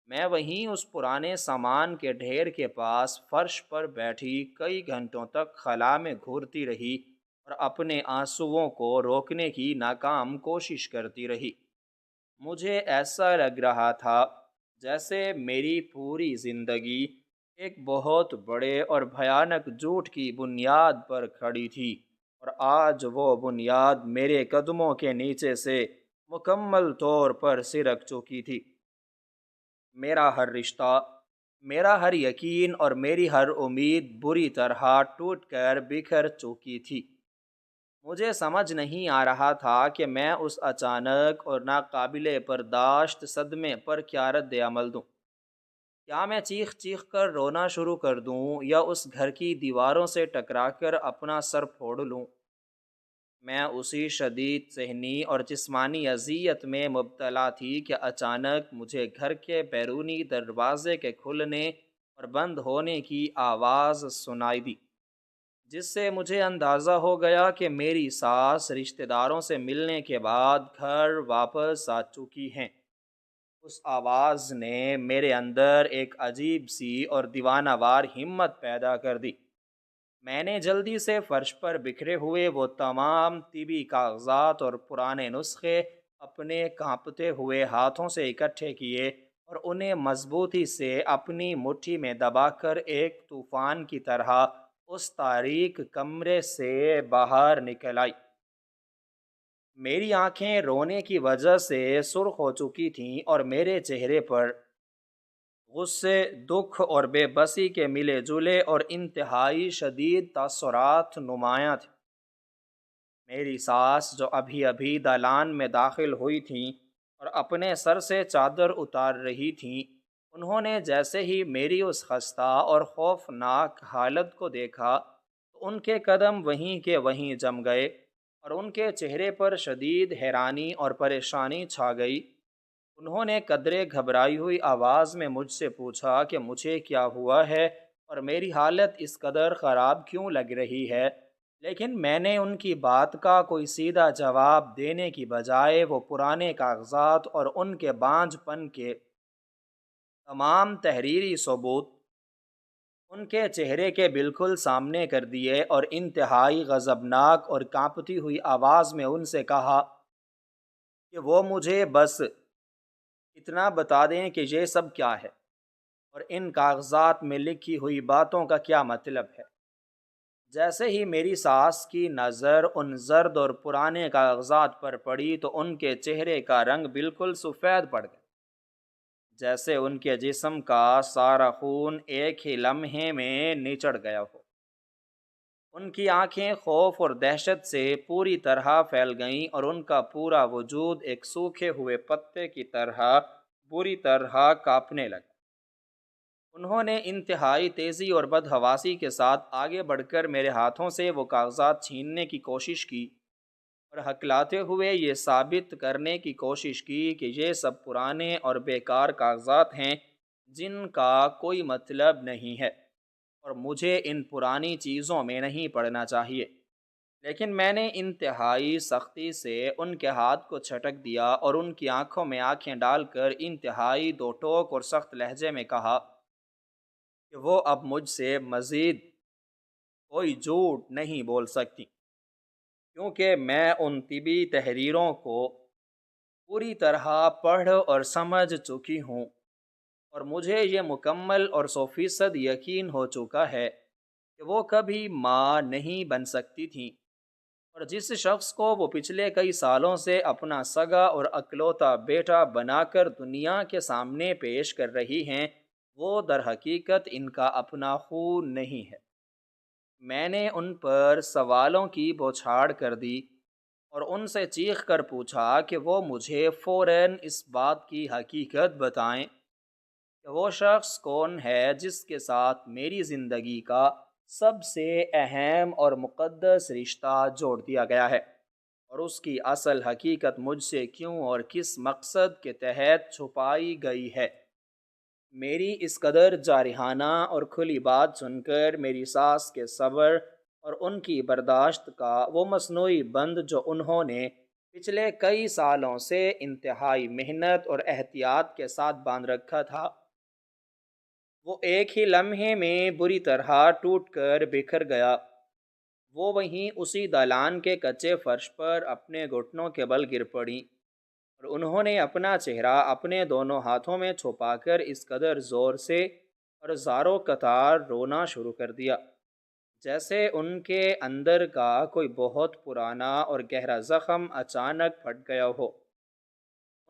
میں وہیں اس پرانے سامان کے ڈھیر کے پاس فرش پر بیٹھی کئی گھنٹوں تک خلا میں گھورتی رہی اور اپنے آنسوؤں کو روکنے کی ناکام کوشش کرتی رہی۔ مجھے ایسا لگ رہا تھا جیسے میری پوری زندگی ایک بہت بڑے اور بھیانک جھوٹ کی بنیاد پر کھڑی تھی، اور آج وہ بنیاد میرے قدموں کے نیچے سے مکمل طور پر سرک چکی تھی۔ میرا ہر رشتہ، میرا ہر یقین اور میری ہر امید بری طرح ٹوٹ کر بکھر چکی تھی۔ مجھے سمجھ نہیں آ رہا تھا کہ میں اس اچانک اور ناقابل برداشت صدمے پر کیا رد عمل دوں۔ کیا میں چیخ چیخ کر رونا شروع کر دوں، یا اس گھر کی دیواروں سے ٹکرا کر اپنا سر پھوڑ لوں؟ میں اسی شدید ذہنی اور جسمانی اذیت میں مبتلا تھی کہ اچانک مجھے گھر کے بیرونی دروازے کے کھلنے اور بند ہونے کی آواز سنائی دی، جس سے مجھے اندازہ ہو گیا کہ میری ساس رشتہ داروں سے ملنے کے بعد گھر واپس آ چکی ہیں۔ اس آواز نے میرے اندر ایک عجیب سی اور دیوانہ وار ہمت پیدا کر دی۔ میں نے جلدی سے فرش پر بکھرے ہوئے وہ تمام طبی کاغذات اور پرانے نسخے اپنے کانپتے ہوئے ہاتھوں سے اکٹھے کیے اور انہیں مضبوطی سے اپنی مٹھی میں دبا کر ایک طوفان کی طرح اس تاریک کمرے سے باہر نکل آئی۔ میری آنکھیں رونے کی وجہ سے سرخ ہو چکی تھیں اور میرے چہرے پر غصے، دکھ اور بے بسی کے ملے جلے اور انتہائی شدید تاثرات نمایاں تھے۔ میری ساس، جو ابھی ابھی دالان میں داخل ہوئی تھیں اور اپنے سر سے چادر اتار رہی تھیں، انہوں نے جیسے ہی میری اس خستہ اور خوفناک حالت کو دیکھا تو ان کے قدم وہیں کے وہیں جم گئے اور ان کے چہرے پر شدید حیرانی اور پریشانی چھا گئی۔ انہوں نے قدرے گھبرائی ہوئی آواز میں مجھ سے پوچھا کہ مجھے کیا ہوا ہے اور میری حالت اس قدر خراب کیوں لگ رہی ہے، لیکن میں نے ان کی بات کا کوئی سیدھا جواب دینے کی بجائے وہ پرانے کاغذات اور ان کے بانجھ پن کے تمام تحریری ثبوت ان کے چہرے کے بالکل سامنے کر دیے اور انتہائی غضبناک اور کانپتی ہوئی آواز میں ان سے کہا کہ وہ مجھے بس اتنا بتا دیں کہ یہ سب کیا ہے اور ان کاغذات میں لکھی ہوئی باتوں کا کیا مطلب ہے۔ جیسے ہی میری ساس کی نظر ان زرد اور پرانے کاغذات پر پڑی تو ان کے چہرے کا رنگ بالکل سفید پڑ گیا، جیسے ان کے جسم کا سارا خون ایک ہی لمحے میں نچڑ گیا ہو۔ ان کی آنکھیں خوف اور دہشت سے پوری طرح پھیل گئیں اور ان کا پورا وجود ایک سوکھے ہوئے پتے کی طرح بری طرح کانپنے لگا۔ انہوں نے انتہائی تیزی اور بدحواسی کے ساتھ آگے بڑھ کر میرے ہاتھوں سے وہ کاغذات چھیننے کی کوشش کی اور ہکلاتے ہوئے یہ ثابت کرنے کی کوشش کی کہ یہ سب پرانے اور بیکار کاغذات ہیں جن کا کوئی مطلب نہیں ہے اور مجھے ان پرانی چیزوں میں نہیں پڑنا چاہیے۔ لیکن میں نے انتہائی سختی سے ان کے ہاتھ کو چھٹک دیا اور ان کی آنکھوں میں آنکھیں ڈال کر انتہائی دو ٹوک اور سخت لہجے میں کہا کہ وہ اب مجھ سے مزید کوئی جھوٹ نہیں بول سکتی، کیونکہ میں ان طبی تحریروں کو پوری طرح پڑھ اور سمجھ چکی ہوں اور مجھے یہ مکمل اور 100% یقین ہو چکا ہے کہ وہ کبھی ماں نہیں بن سکتی تھیں، اور جس شخص کو وہ پچھلے کئی سالوں سے اپنا سگا اور اکلوتا بیٹا بنا کر دنیا کے سامنے پیش کر رہی ہیں وہ در حقیقت ان کا اپنا خون نہیں ہے۔ میں نے ان پر سوالوں کی بوچھاڑ کر دی اور ان سے چیخ کر پوچھا کہ وہ مجھے فوراً اس بات کی حقیقت بتائیں کہ وہ شخص کون ہے جس کے ساتھ میری زندگی کا سب سے اہم اور مقدس رشتہ جوڑ دیا گیا ہے، اور اس کی اصل حقیقت مجھ سے کیوں اور کس مقصد کے تحت چھپائی گئی ہے۔ میری اس قدر جارحانہ اور کھلی بات سن کر میری ساس کے صبر اور ان کی برداشت کا وہ مصنوعی بند جو انہوں نے پچھلے کئی سالوں سے انتہائی محنت اور احتیاط کے ساتھ باندھ رکھا تھا، وہ ایک ہی لمحے میں بری طرح ٹوٹ کر بکھر گیا۔ وہ وہیں اسی دالان کے کچے فرش پر اپنے گھٹنوں کے بل گر پڑیں، اور انہوں نے اپنا چہرہ اپنے دونوں ہاتھوں میں چھپا کر اس قدر زور سے اور زاروں قطار رونا شروع کر دیا جیسے ان کے اندر کا کوئی بہت پرانا اور گہرا زخم اچانک پھٹ گیا ہو۔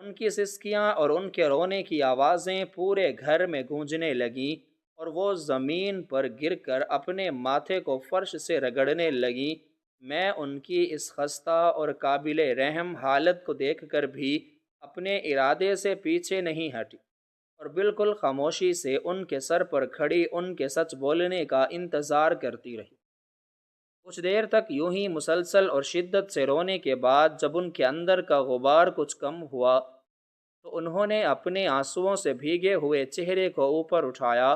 ان کی سسکیاں اور ان کے رونے کی آوازیں پورے گھر میں گونجنے لگیں، اور وہ زمین پر گر کر اپنے ماتھے کو فرش سے رگڑنے لگیں۔ میں ان کی اس خستہ اور قابل رحم حالت کو دیکھ کر بھی اپنے ارادے سے پیچھے نہیں ہٹی، اور بالکل خاموشی سے ان کے سر پر کھڑی ان کے سچ بولنے کا انتظار کرتی رہی۔ کچھ دیر تک یوں ہی مسلسل اور شدت سے رونے کے بعد جب ان کے اندر کا غبار کچھ کم ہوا تو انہوں نے اپنے آنسوؤں سے بھیگے ہوئے چہرے کو اوپر اٹھایا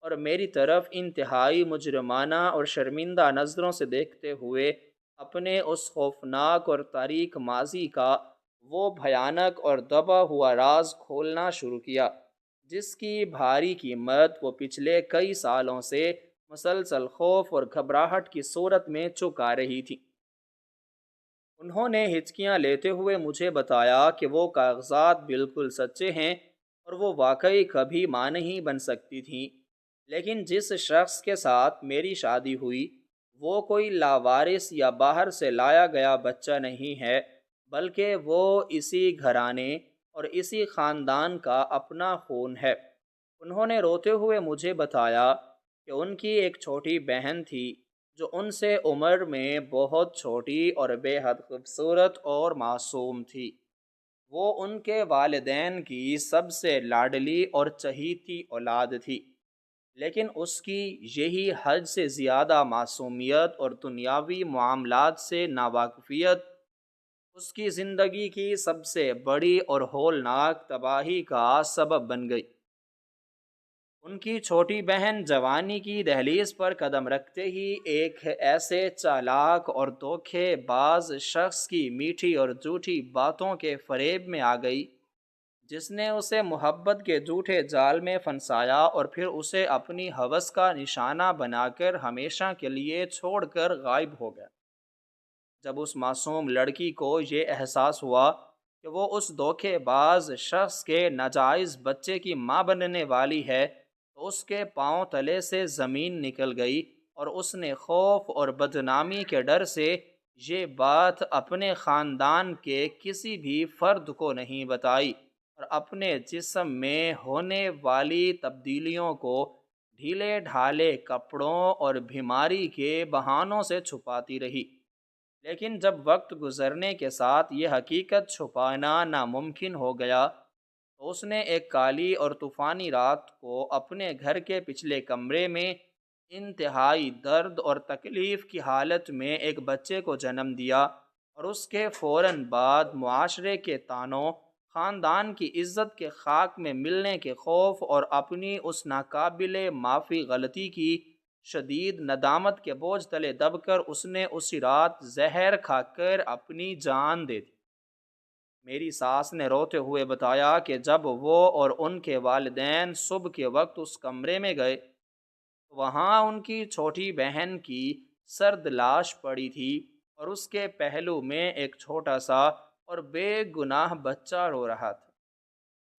اور میری طرف انتہائی مجرمانہ اور شرمندہ نظروں سے دیکھتے ہوئے اپنے اس خوفناک اور تاریک ماضی کا وہ بھیانک اور دبا ہوا راز کھولنا شروع کیا، جس کی بھاری قیمت وہ پچھلے کئی سالوں سے مسلسل خوف اور گھبراہٹ کی صورت میں چکا رہی تھی۔ انہوں نے ہچکیاں لیتے ہوئے مجھے بتایا کہ وہ کاغذات بالکل سچے ہیں اور وہ واقعی کبھی ماں نہیں بن سکتی تھیں، لیکن جس شخص کے ساتھ میری شادی ہوئی وہ کوئی لاوارث یا باہر سے لایا گیا بچہ نہیں ہے، بلکہ وہ اسی گھرانے اور اسی خاندان کا اپنا خون ہے۔ انہوں نے روتے ہوئے مجھے بتایا کہ ان کی ایک چھوٹی بہن تھی جو ان سے عمر میں بہت چھوٹی اور بے حد خوبصورت اور معصوم تھی۔ وہ ان کے والدین کی سب سے لاڈلی اور چہیتی اولاد تھی، لیکن اس کی یہی حد سے زیادہ معصومیت اور دنیاوی معاملات سے ناواقفیت اس کی زندگی کی سب سے بڑی اور ہولناک تباہی کا سبب بن گئی۔ ان کی چھوٹی بہن جوانی کی دہلیز پر قدم رکھتے ہی ایک ایسے چالاک اور دھوکے باز شخص کی میٹھی اور جھوٹی باتوں کے فریب میں آ گئی، جس نے اسے محبت کے جھوٹے جال میں پھنسایا اور پھر اسے اپنی ہوس کا نشانہ بنا کر ہمیشہ کے لیے چھوڑ کر غائب ہو گیا۔ جب اس معصوم لڑکی کو یہ احساس ہوا کہ وہ اس دھوکے باز شخص کے ناجائز بچے کی ماں بننے والی ہے تو اس کے پاؤں تلے سے زمین نکل گئی، اور اس نے خوف اور بدنامی کے ڈر سے یہ بات اپنے خاندان کے کسی بھی فرد کو نہیں بتائی، اور اپنے جسم میں ہونے والی تبدیلیوں کو ڈھیلے ڈھالے کپڑوں اور بیماری کے بہانوں سے چھپاتی رہی۔ لیکن جب وقت گزرنے کے ساتھ یہ حقیقت چھپانا ناممکن ہو گیا تو اس نے ایک کالی اور طوفانی رات کو اپنے گھر کے پچھلے کمرے میں انتہائی درد اور تکلیف کی حالت میں ایک بچے کو جنم دیا، اور اس کے فوراً بعد معاشرے کے طعنوں، خاندان کی عزت کے خاک میں ملنے کے خوف اور اپنی اس ناقابل معافی غلطی کی شدید ندامت کے بوجھ تلے دب کر اس نے اسی رات زہر کھا کر اپنی جان دے دی۔ میری ساس نے روتے ہوئے بتایا کہ جب وہ اور ان کے والدین صبح کے وقت اس کمرے میں گئے تو وہاں ان کی چھوٹی بہن کی سرد لاش پڑی تھی، اور اس کے پہلو میں ایک چھوٹا سا اور بے گناہ بچہ رو رہا تھا۔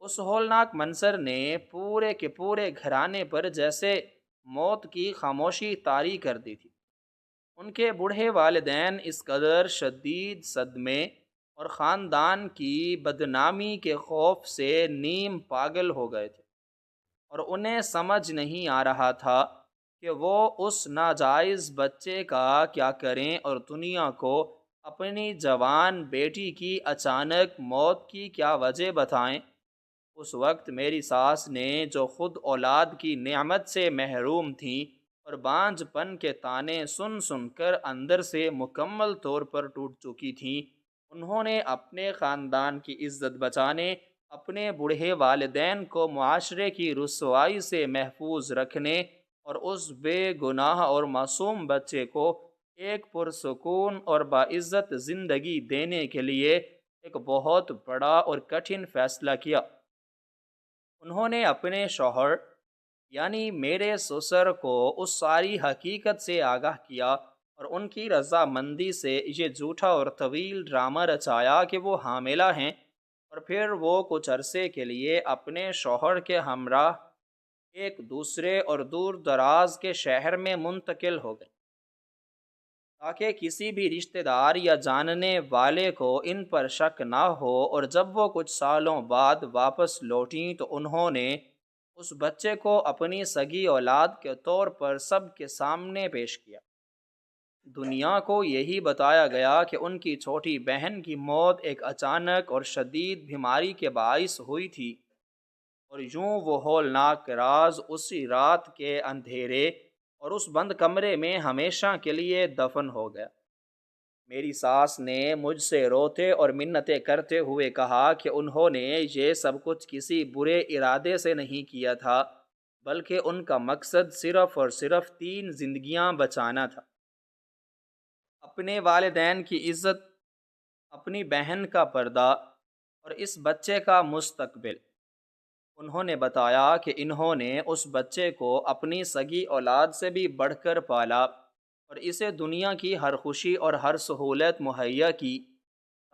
اس ہولناک منظر نے پورے کے پورے گھرانے پر جیسے موت کی خاموشی طاری کر دی تھی۔ ان کے بوڑھے والدین اس قدر شدید صدمے اور خاندان کی بدنامی کے خوف سے نیم پاگل ہو گئے تھے اور انہیں سمجھ نہیں آ رہا تھا کہ وہ اس ناجائز بچے کا کیا کریں اور دنیا کو اپنی جوان بیٹی کی اچانک موت کی کیا وجہ بتائیں۔ اس وقت میری ساس نے، جو خود اولاد کی نعمت سے محروم تھیں اور بانجھ پن کے طعنے سن سن کر اندر سے مکمل طور پر ٹوٹ چکی تھیں، انہوں نے اپنے خاندان کی عزت بچانے، اپنے بوڑھے والدین کو معاشرے کی رسوائی سے محفوظ رکھنے اور اس بے گناہ اور معصوم بچے کو ایک پرسکون اور باعزت زندگی دینے کے لیے ایک بہت بڑا اور کٹھن فیصلہ کیا۔ انہوں نے اپنے شوہر یعنی میرے سسر کو اس ساری حقیقت سے آگاہ کیا اور ان کی رضامندی سے یہ جھوٹا اور طویل ڈرامہ رچایا کہ وہ حاملہ ہیں، اور پھر وہ کچھ عرصے کے لیے اپنے شوہر کے ہمراہ ایک دوسرے اور دور دراز کے شہر میں منتقل ہو گئے، تاکہ کسی بھی رشتہ دار یا جاننے والے کو ان پر شک نہ ہو، اور جب وہ کچھ سالوں بعد واپس لوٹیں تو انہوں نے اس بچے کو اپنی سگی اولاد کے طور پر سب کے سامنے پیش کیا۔ دنیا کو یہی بتایا گیا کہ ان کی چھوٹی بہن کی موت ایک اچانک اور شدید بیماری کے باعث ہوئی تھی، اور یوں وہ ہولناک راز اسی رات کے اندھیرے اور اس بند کمرے میں ہمیشہ کے لیے دفن ہو گیا۔ میری ساس نے مجھ سے روتے اور منتیں کرتے ہوئے کہا کہ انہوں نے یہ سب کچھ کسی برے ارادے سے نہیں کیا تھا، بلکہ ان کا مقصد صرف اور صرف 3 زندگیاں بچانا تھا: اپنے والدین کی عزت، اپنی بہن کا پردہ اور اس بچے کا مستقبل۔ انہوں نے بتایا کہ انہوں نے اس بچے کو اپنی سگی اولاد سے بھی بڑھ کر پالا اور اسے دنیا کی ہر خوشی اور ہر سہولت مہیا کی،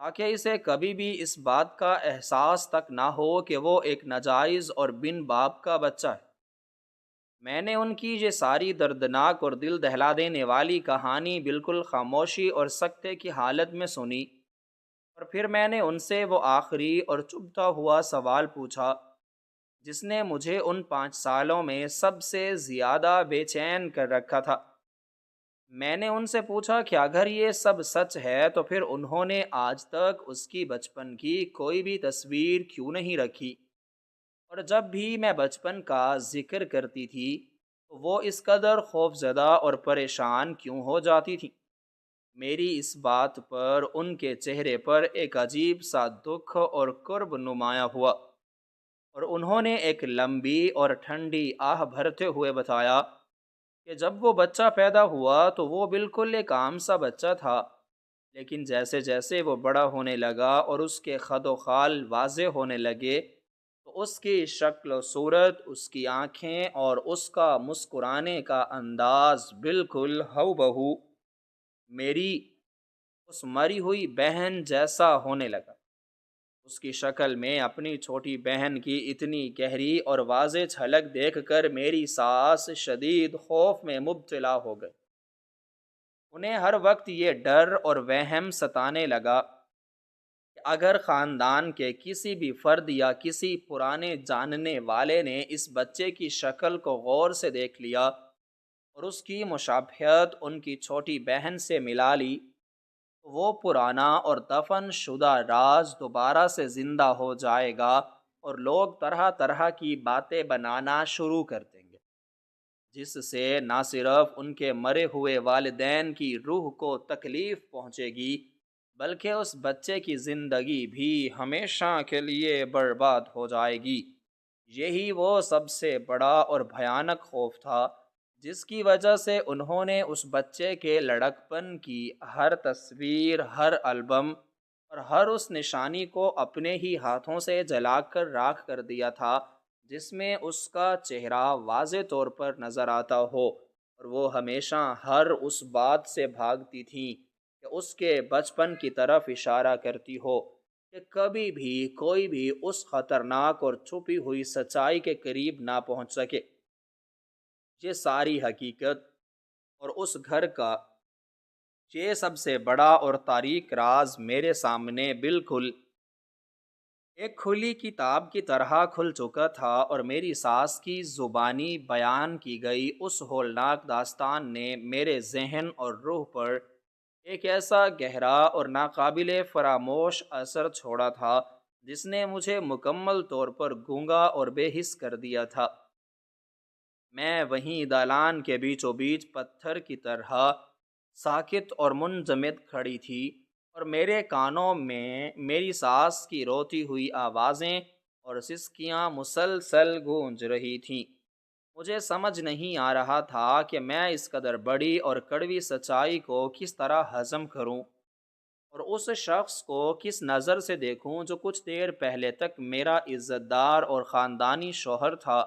تاکہ اسے کبھی بھی اس بات کا احساس تک نہ ہو کہ وہ ایک ناجائز اور بن باپ کا بچہ ہے۔ میں نے ان کی یہ ساری دردناک اور دل دہلا دینے والی کہانی بالکل خاموشی اور سکتے کی حالت میں سنی، اور پھر میں نے ان سے وہ آخری اور چبھتا ہوا سوال پوچھا جس نے مجھے ان 5 سالوں میں سب سے زیادہ بے چین کر رکھا تھا۔ میں نے ان سے پوچھا کہ اگر یہ سب سچ ہے تو پھر انہوں نے آج تک اس کی بچپن کی کوئی بھی تصویر کیوں نہیں رکھی، اور جب بھی میں بچپن کا ذکر کرتی تھی تو وہ اس قدر خوف زدہ اور پریشان کیوں ہو جاتی تھی۔ میری اس بات پر ان کے چہرے پر ایک عجیب سا دکھ اور کرب نمایاں ہوا، اور انہوں نے ایک لمبی اور ٹھنڈی آہ بھرتے ہوئے بتایا کہ جب وہ بچہ پیدا ہوا تو وہ بالکل ایک عام سا بچہ تھا، لیکن جیسے جیسے وہ بڑا ہونے لگا اور اس کے خد و خال واضح ہونے لگے تو اس کی شکل و صورت، اس کی آنکھیں اور اس کا مسکرانے کا انداز بالکل ہو بہو میری اس مری ہوئی بہن جیسا ہونے لگا۔ اس کی شکل میں اپنی چھوٹی بہن کی اتنی گہری اور واضح جھلک دیکھ کر میری ساس شدید خوف میں مبتلا ہو گئی۔ انہیں ہر وقت یہ ڈر اور وہم ستانے لگا کہ اگر خاندان کے کسی بھی فرد یا کسی پرانے جاننے والے نے اس بچے کی شکل کو غور سے دیکھ لیا اور اس کی مشابہت ان کی چھوٹی بہن سے ملا لی، وہ پرانا اور دفن شدہ راز دوبارہ سے زندہ ہو جائے گا اور لوگ طرح طرح کی باتیں بنانا شروع کر دیں گے، جس سے نہ صرف ان کے مرے ہوئے والدین کی روح کو تکلیف پہنچے گی بلکہ اس بچے کی زندگی بھی ہمیشہ کے لیے برباد ہو جائے گی۔ یہی وہ سب سے بڑا اور بھیانک خوف تھا جس کی وجہ سے انہوں نے اس بچے کے لڑکپن کی ہر تصویر، ہر البم اور ہر اس نشانی کو اپنے ہی ہاتھوں سے جلا کر راکھ کر دیا تھا جس میں اس کا چہرہ واضح طور پر نظر آتا ہو، اور وہ ہمیشہ ہر اس بات سے بھاگتی تھیں کہ اس کے بچپن کی طرف اشارہ کرتی ہو کہ کبھی بھی کوئی بھی اس خطرناک اور چھپی ہوئی سچائی کے قریب نہ پہنچ سکے۔ یہ ساری حقیقت اور اس گھر کا یہ سب سے بڑا اور تاریک راز میرے سامنے بالکل ایک کھلی کتاب کی طرح کھل چکا تھا، اور میری ساس کی زبانی بیان کی گئی اس ہولناک داستان نے میرے ذہن اور روح پر ایک ایسا گہرا اور ناقابل فراموش اثر چھوڑا تھا جس نے مجھے مکمل طور پر گونگا اور بے حس کر دیا تھا۔ میں وہیں دالان کے بیچوں بیچ پتھر کی طرح ساکت اور منجمد کھڑی تھی، اور میرے کانوں میں میری ساس کی روتی ہوئی آوازیں اور سسکیاں مسلسل گونج رہی تھیں۔ مجھے سمجھ نہیں آ رہا تھا کہ میں اس قدر بڑی اور کڑوی سچائی کو کس طرح ہضم کروں، اور اس شخص کو کس نظر سے دیکھوں جو کچھ دیر پہلے تک میرا عزت دار اور خاندانی شوہر تھا،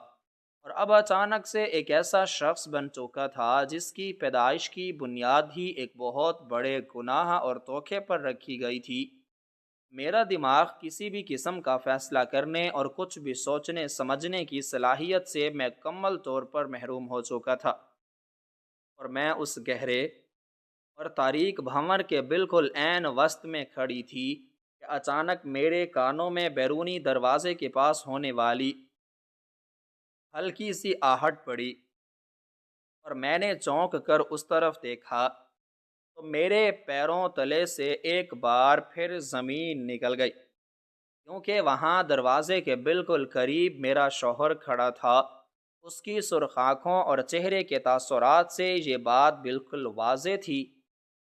اور اب اچانک سے ایک ایسا شخص بن چکا تھا جس کی پیدائش کی بنیاد ہی ایک بہت بڑے گناہ اور دھوکے پر رکھی گئی تھی۔ میرا دماغ کسی بھی قسم کا فیصلہ کرنے اور کچھ بھی سوچنے سمجھنے کی صلاحیت سے مکمل طور پر محروم ہو چکا تھا، اور میں اس گہرے اور تاریک بھنور کے بالکل عین وسط میں کھڑی تھی کہ اچانک میرے کانوں میں بیرونی دروازے کے پاس ہونے والی ہلکی سی آہٹ پڑی، اور میں نے چونک کر اس طرف دیکھا تو میرے پیروں تلے سے ایک بار پھر زمین نکل گئی، کیونکہ وہاں دروازے کے بالکل قریب میرا شوہر کھڑا تھا۔ اس کی سرخ آنکھوں اور چہرے کے تاثرات سے یہ بات بالکل واضح تھی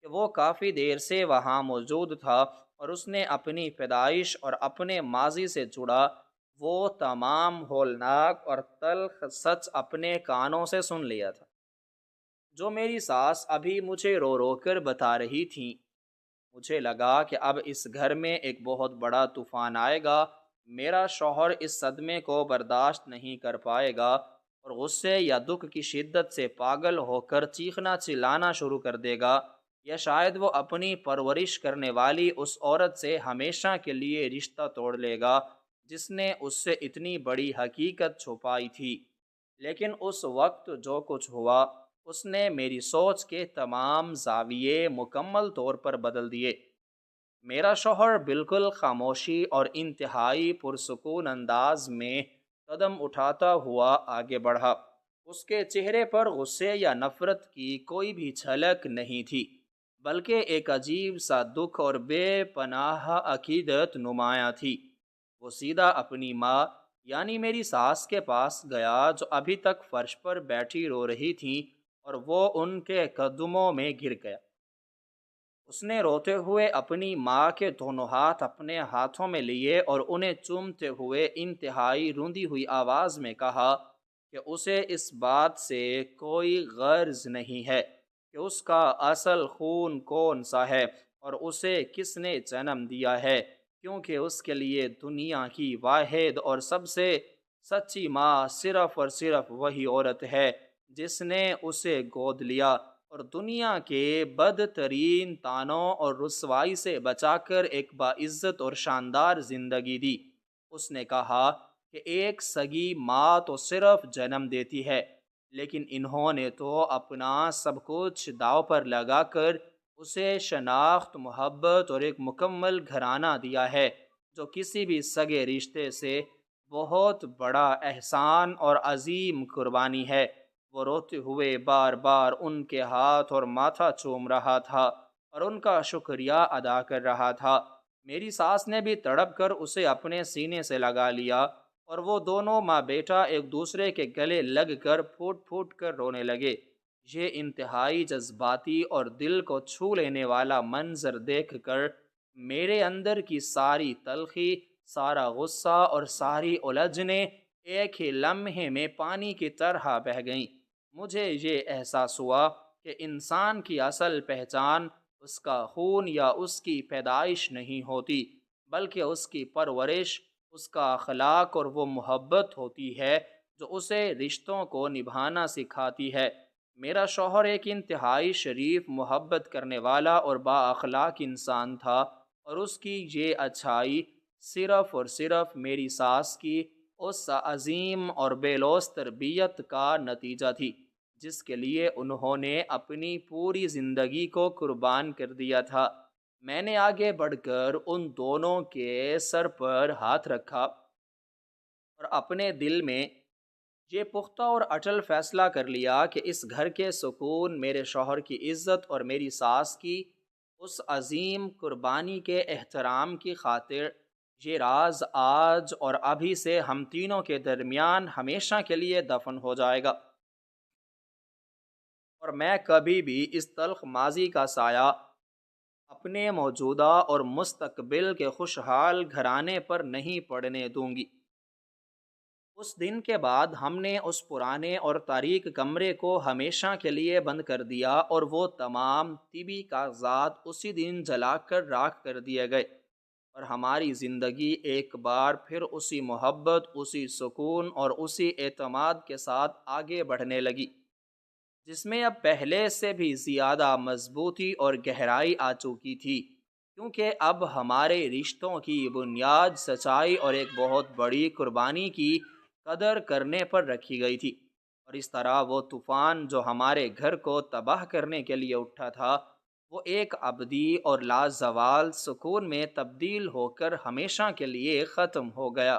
کہ وہ کافی دیر سے وہاں موجود تھا، اور اس نے اپنی پیدائش اور اپنے ماضی سے جڑا وہ تمام ہولناک اور تلخ سچ اپنے کانوں سے سن لیا تھا، جو میری ساس ابھی مجھے رو رو کر بتا رہی تھیں۔ مجھے لگا کہ اب اس گھر میں ایک بہت بڑا طوفان آئے گا۔ میرا شوہر اس صدمے کو برداشت نہیں کر پائے گا، اور غصے یا دکھ کی شدت سے پاگل ہو کر چیخنا چلانا شروع کر دے گا، یا شاید وہ اپنی پرورش کرنے والی اس عورت سے ہمیشہ کے لیے رشتہ توڑ لے گا جس نے اس سے اتنی بڑی حقیقت چھپائی تھی۔ لیکن اس وقت جو کچھ ہوا، اس نے میری سوچ کے تمام زاویے مکمل طور پر بدل دیے۔ میرا شوہر بالکل خاموشی اور انتہائی پرسکون انداز میں قدم اٹھاتا ہوا آگے بڑھا۔ اس کے چہرے پر غصے یا نفرت کی کوئی بھی جھلک نہیں تھی، بلکہ ایک عجیب سا دکھ اور بے پناہ عقیدت نمایاں تھی۔ وہ سیدھا اپنی ماں یعنی میری ساس کے پاس گیا، جو ابھی تک فرش پر بیٹھی رو رہی تھیں، اور وہ ان کے قدموں میں گر گیا۔ اس نے روتے ہوئے اپنی ماں کے دونوں ہاتھ اپنے ہاتھوں میں لیے اور انہیں چومتے ہوئے انتہائی روندی ہوئی آواز میں کہا کہ اسے اس بات سے کوئی غرض نہیں ہے کہ اس کا اصل خون کون سا ہے اور اسے کس نے جنم دیا ہے، کیونکہ اس کے لیے دنیا کی واحد اور سب سے سچی ماں صرف اور صرف وہی عورت ہے جس نے اسے گود لیا اور دنیا کے بدترین طعنوں اور رسوائی سے بچا کر ایک باعزت اور شاندار زندگی دی۔ اس نے کہا کہ ایک سگی ماں تو صرف جنم دیتی ہے، لیکن انہوں نے تو اپنا سب کچھ داؤ پر لگا کر اسے شناخت، محبت اور ایک مکمل گھرانہ دیا ہے، جو کسی بھی سگے رشتے سے بہت بڑا احسان اور عظیم قربانی ہے۔ وہ روتے ہوئے بار بار ان کے ہاتھ اور ماتھا چوم رہا تھا اور ان کا شکریہ ادا کر رہا تھا۔ میری ساس نے بھی تڑپ کر اسے اپنے سینے سے لگا لیا، اور وہ دونوں ماں بیٹا ایک دوسرے کے گلے لگ کر پھوٹ پھوٹ کر رونے لگے۔ یہ انتہائی جذباتی اور دل کو چھو لینے والا منظر دیکھ کر میرے اندر کی ساری تلخی، سارا غصہ اور ساری الجھنیں ایک ہی لمحے میں پانی کی طرح بہہ گئیں۔ مجھے یہ احساس ہوا کہ انسان کی اصل پہچان اس کا خون یا اس کی پیدائش نہیں ہوتی، بلکہ اس کی پرورش، اس کا اخلاق اور وہ محبت ہوتی ہے جو اسے رشتوں کو نبھانا سکھاتی ہے۔ میرا شوہر ایک انتہائی شریف، محبت کرنے والا اور با اخلاق انسان تھا، اور اس کی یہ اچھائی صرف اور صرف میری ساس کی اس عظیم اور بے لوث تربیت کا نتیجہ تھی جس کے لیے انہوں نے اپنی پوری زندگی کو قربان کر دیا تھا۔ میں نے آگے بڑھ کر ان دونوں کے سر پر ہاتھ رکھا اور اپنے دل میں یہ پختہ اور اٹل فیصلہ کر لیا کہ اس گھر کے سکون، میرے شوہر کی عزت اور میری ساس کی اس عظیم قربانی کے احترام کی خاطر یہ راز آج اور ابھی سے ہم تینوں کے درمیان ہمیشہ کے لیے دفن ہو جائے گا، اور میں کبھی بھی اس تلخ ماضی کا سایہ اپنے موجودہ اور مستقبل کے خوشحال گھرانے پر نہیں پڑنے دوں گی۔ اس دن کے بعد ہم نے اس پرانے اور تاریک کمرے کو ہمیشہ کے لیے بند کر دیا، اور وہ تمام طبی کاغذات اسی دن جلا کر راکھ کر دیے گئے، اور ہماری زندگی ایک بار پھر اسی محبت، اسی سکون اور اسی اعتماد کے ساتھ آگے بڑھنے لگی، جس میں اب پہلے سے بھی زیادہ مضبوطی اور گہرائی آ چکی تھی، کیونکہ اب ہمارے رشتوں کی بنیاد سچائی اور ایک بہت بڑی قربانی کی قدر کرنے پر رکھی گئی تھی، اور اس طرح وہ طوفان جو ہمارے گھر کو تباہ کرنے کے لیے اٹھا تھا، وہ ایک ابدی اور لازوال سکون میں تبدیل ہو کر ہمیشہ کے لیے ختم ہو گیا۔